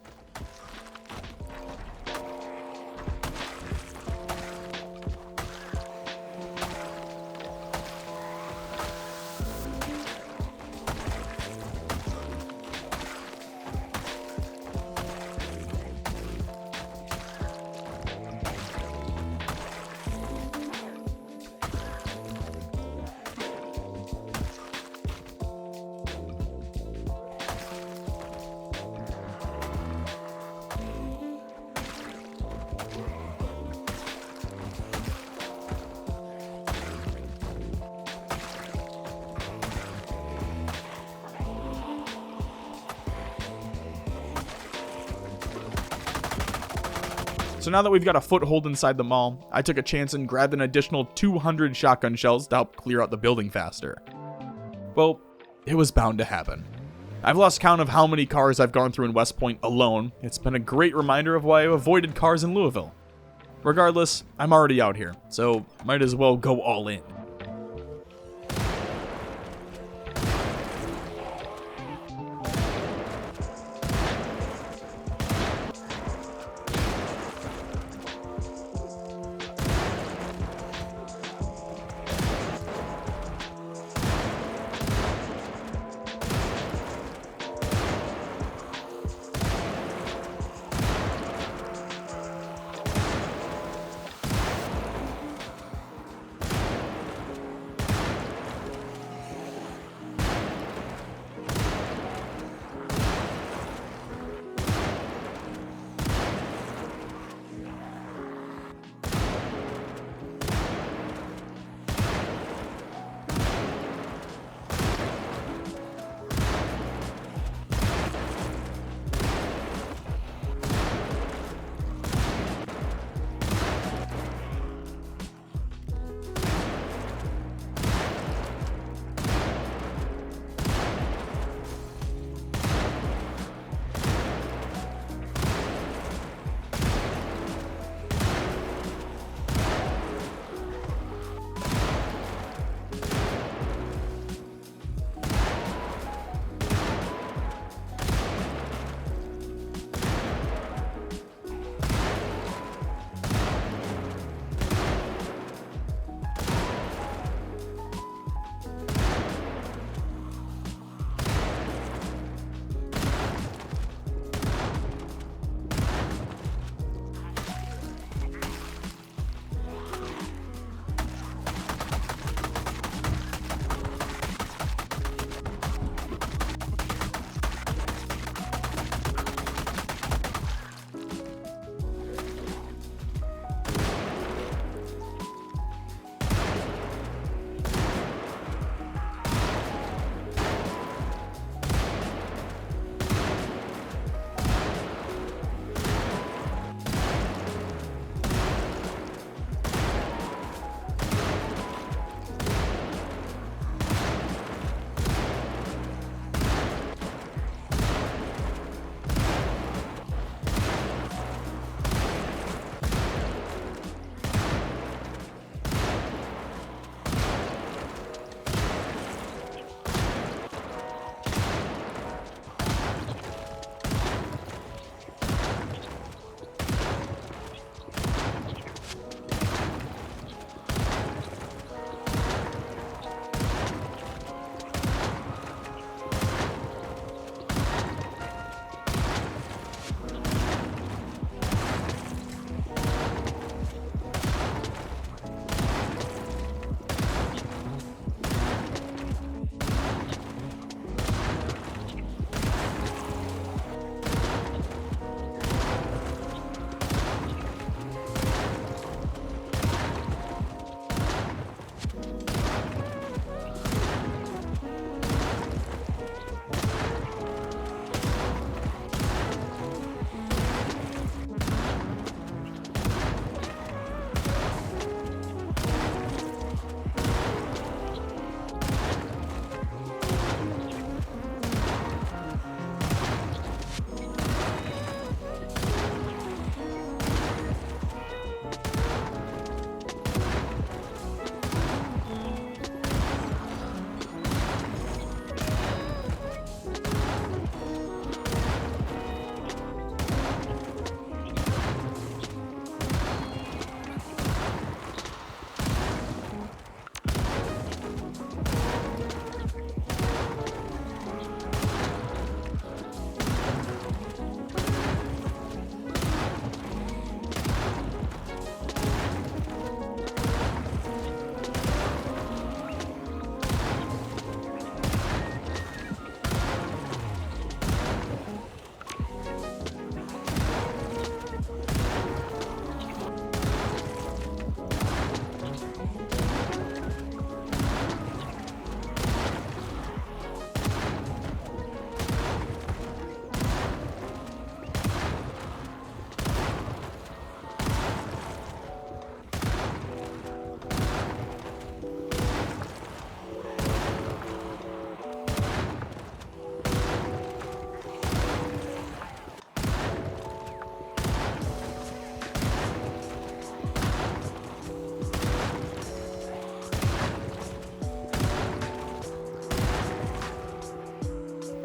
So now that we've got a foothold inside the mall, I took a chance and grabbed an additional 200 shotgun shells to help clear out the building faster. Well, it was bound to happen. I've lost count of how many cars I've gone through in West Point alone. It's been a great reminder of why I've avoided cars in Louisville. Regardless, I'm already out here, so might as well go all in.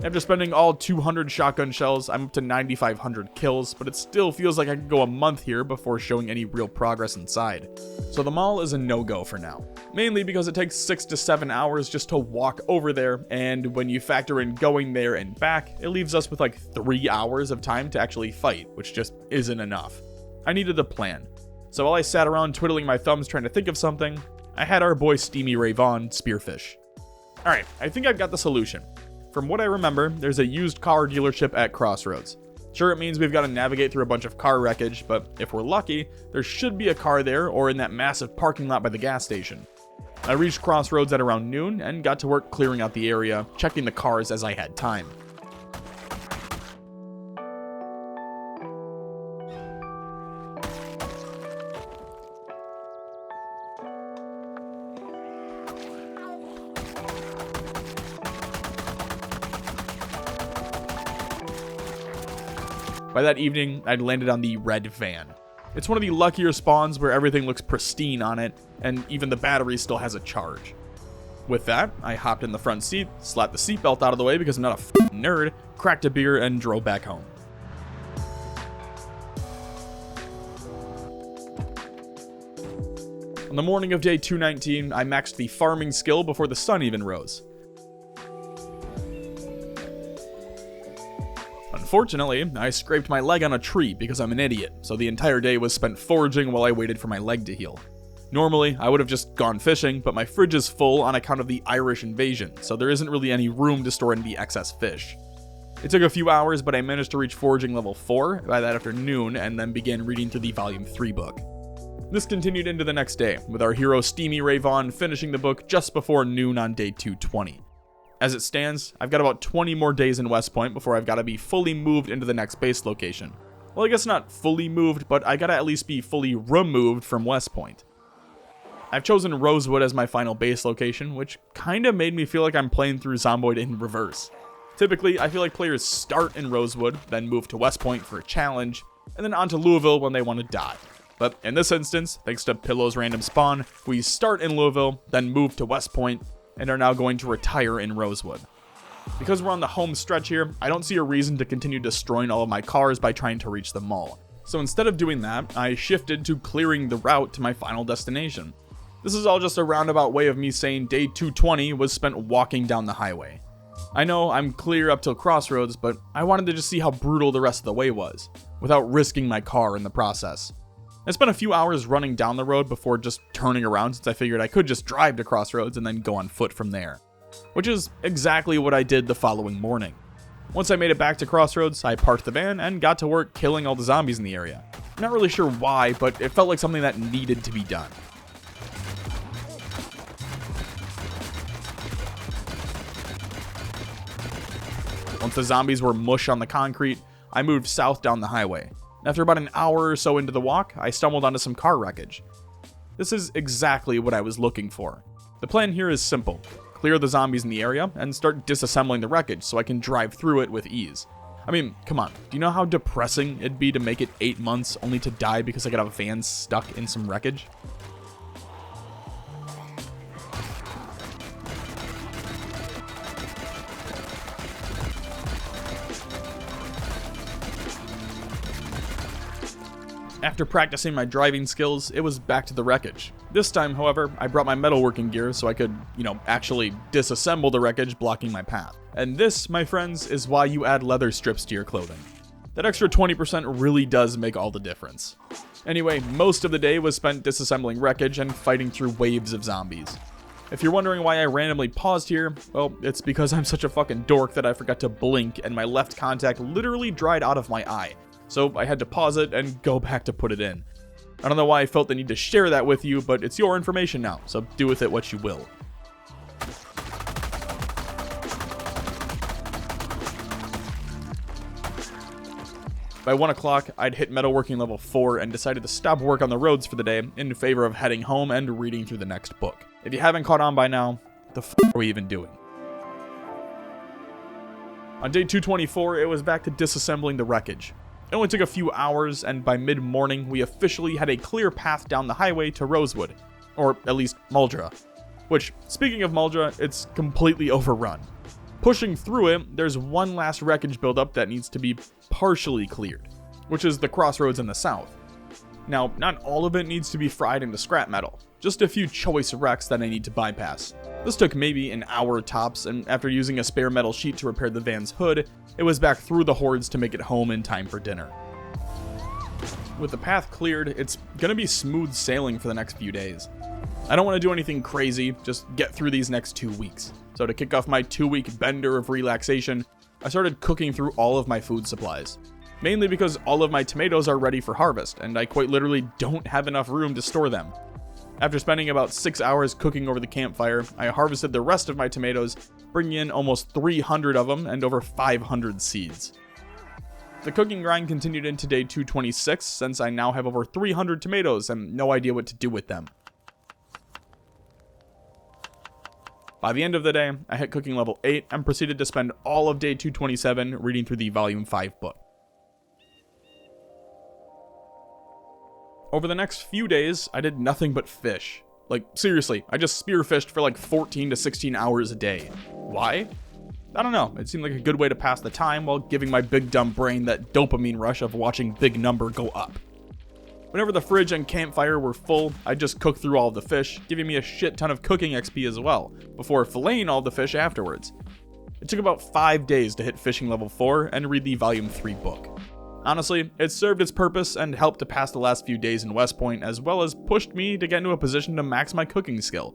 After spending all 200 shotgun shells, I'm up to 9,500 kills, but it still feels like I could go a month here before showing any real progress inside. So the mall is a no-go for now. Mainly because it takes 6 to 7 hours just to walk over there, and when you factor in going there and back, it leaves us with like 3 hours of time to actually fight, which just isn't enough. I needed a plan. So while I sat around twiddling my thumbs trying to think of something, I had our boy Steamy Ray Vaughan spearfish. Alright, I think I've got the solution. From what I remember, there's a used car dealership at Crossroads. Sure, it means we've got to navigate through a bunch of car wreckage, but if we're lucky, there should be a car there or in that massive parking lot by the gas station. I reached Crossroads at around noon and got to work clearing out the area, checking the cars as I had time. By that evening, I'd landed on the red van. It's one of the luckier spawns where everything looks pristine on it, and even the battery still has a charge. With that, I hopped in the front seat, slapped the seatbelt out of the way because I'm not a f***ing nerd, cracked a beer, and drove back home. On the morning of day 219, I maxed the farming skill before the sun even rose. Unfortunately, I scraped my leg on a tree because I'm an idiot, so the entire day was spent foraging while I waited for my leg to heal. Normally, I would have just gone fishing, but my fridge is full on account of the Irish invasion, so there isn't really any room to store any excess fish. It took a few hours, but I managed to reach foraging level 4 by that afternoon and then began reading through the volume 3 book. This continued into the next day, with our hero Steamy Ray Vaughan finishing the book just before noon on day 220. As it stands, I've got about 20 more days in West Point before I've got to be fully moved into the next base location. Well, I guess not fully moved, but I gotta at least be fully removed from West Point. I've chosen Rosewood as my final base location, which kinda made me feel like I'm playing through Zomboid in reverse. Typically, I feel like players start in Rosewood, then move to West Point for a challenge, and then on to Louisville when they want to die. But in this instance, thanks to Pillow's random spawn, we start in Louisville, then move to West Point, and are now going to retire in Rosewood. Because we're on the home stretch here, I don't see a reason to continue destroying all of my cars by trying to reach the mall. So instead of doing that, I shifted to clearing the route to my final destination. This is all just a roundabout way of me saying day 220 was spent walking down the highway. I know I'm clear up till Crossroads, but I wanted to just see how brutal the rest of the way was, without risking my car in the process. I spent a few hours running down the road before just turning around since I figured I could just drive to Crossroads and then go on foot from there. Which is exactly what I did the following morning. Once I made it back to Crossroads, I parked the van and got to work killing all the zombies in the area. I'm not really sure why, but it felt like something that needed to be done. Once the zombies were mush on the concrete, I moved south down the highway. After about an hour or so into the walk, I stumbled onto some car wreckage. This is exactly what I was looking for. The plan here is simple. Clear the zombies in the area and start disassembling the wreckage so I can drive through it with ease. I mean, come on, do you know how depressing it'd be to make it 8 months only to die because I got a van stuck in some wreckage? After practicing my driving skills, it was back to the wreckage. This time, however, I brought my metalworking gear so I could, actually disassemble the wreckage blocking my path. And this, my friends, is why you add leather strips to your clothing. That extra 20% really does make all the difference. Anyway, most of the day was spent disassembling wreckage and fighting through waves of zombies. If you're wondering why I randomly paused here, well, it's because I'm such a fucking dork that I forgot to blink and my left contact literally dried out of my eye. So I had to pause it and go back to put it in. I don't know why I felt the need to share that with you, but it's your information now, so do with it what you will. By 1 o'clock, I'd hit metalworking level 4 and decided to stop work on the roads for the day in favor of heading home and reading through the next book. If you haven't caught on by now, what the f*** are we even doing? On day 224, it was back to disassembling the wreckage. It only took a few hours, and by mid-morning, we officially had a clear path down the highway to Rosewood. Or at least Muldra. Which, speaking of Muldra, it's completely overrun. Pushing through it, there's one last wreckage buildup that needs to be partially cleared, which is the crossroads in the south. Now, not all of it needs to be fried into scrap metal, just a few choice wrecks that I need to bypass. This took maybe an hour tops, and after using a spare metal sheet to repair the van's hood, it was back through the hordes to make it home in time for dinner. With the path cleared, it's gonna be smooth sailing for the next few days. I don't want to do anything crazy, just get through these next 2 weeks. So to kick off my 2-week bender of relaxation, I started cooking through all of my food supplies. Mainly because all of my tomatoes are ready for harvest, and I quite literally don't have enough room to store them. After spending about 6 hours cooking over the campfire, I harvested the rest of my tomatoes, bringing in almost 300 of them and over 500 seeds. The cooking grind continued into day 226, since I now have over 300 tomatoes and no idea what to do with them. By the end of the day, I hit cooking level 8 and proceeded to spend all of day 227 reading through the Volume 5 book. Over the next few days, I did nothing but fish. Like, seriously, I just spearfished for like 14 to 16 hours a day. Why? I don't know, it seemed like a good way to pass the time while giving my big dumb brain that dopamine rush of watching big number go up. Whenever the fridge and campfire were full, I'd just cook through all of the fish, giving me a shit ton of cooking XP as well, before filleting all the fish afterwards. It took about 5 days to hit fishing level 4 and read the Volume 3 book. Honestly, it served its purpose and helped to pass the last few days in West Point, as well as pushed me to get into a position to max my cooking skill.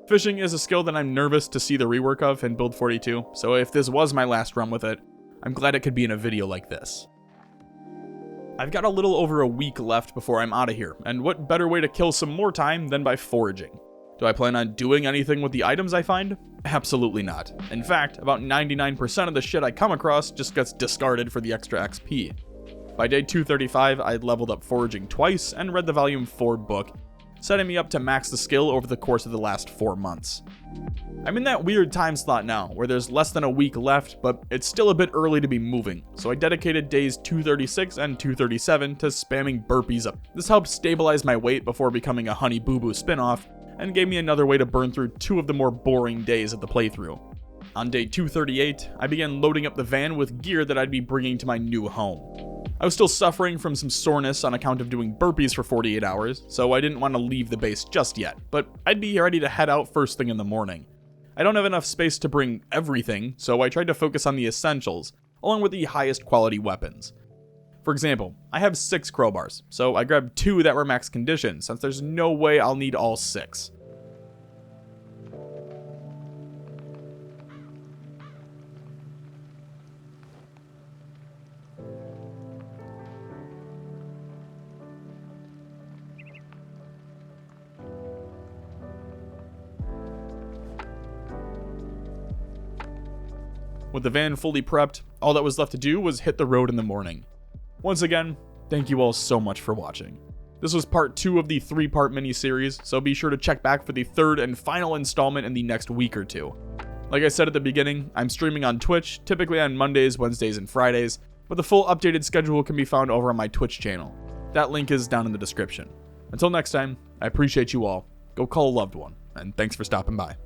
Fishing is a skill that I'm nervous to see the rework of in Build 42, so if this was my last run with it, I'm glad it could be in a video like this. I've got a little over a week left before I'm out of here, and what better way to kill some more time than by foraging? Do I plan on doing anything with the items I find? Absolutely not. In fact, about 99% of the shit I come across just gets discarded for the extra XP. By day 235, I'd leveled up foraging twice and read the Volume 4 book, setting me up to max the skill over the course of the last 4 months. I'm in that weird time slot now, where there's less than a week left, but it's still a bit early to be moving, so I dedicated days 236 and 237 to spamming burpees up. This helped stabilize my weight before becoming a Honey Boo Boo spin-off, and gave me another way to burn through 2 of the more boring days of the playthrough. On day 238, I began loading up the van with gear that I'd be bringing to my new home. I was still suffering from some soreness on account of doing burpees for 48 hours, so I didn't want to leave the base just yet, but I'd be ready to head out first thing in the morning. I don't have enough space to bring everything, so I tried to focus on the essentials, along with the highest quality weapons. For example, I have 6 crowbars, so I grabbed 2 that were max condition, since there's no way I'll need all 6. With the van fully prepped, all that was left to do was hit the road in the morning. Once again, thank you all so much for watching. This was part 2 of the 3-part mini-series, so be sure to check back for the 3rd and final installment in the next week or 2. Like I said at the beginning, I'm streaming on Twitch, typically on Mondays, Wednesdays, and Fridays, but the full updated schedule can be found over on my Twitch channel. That link is down in the description. Until next time, I appreciate you all, go call a loved one, and thanks for stopping by.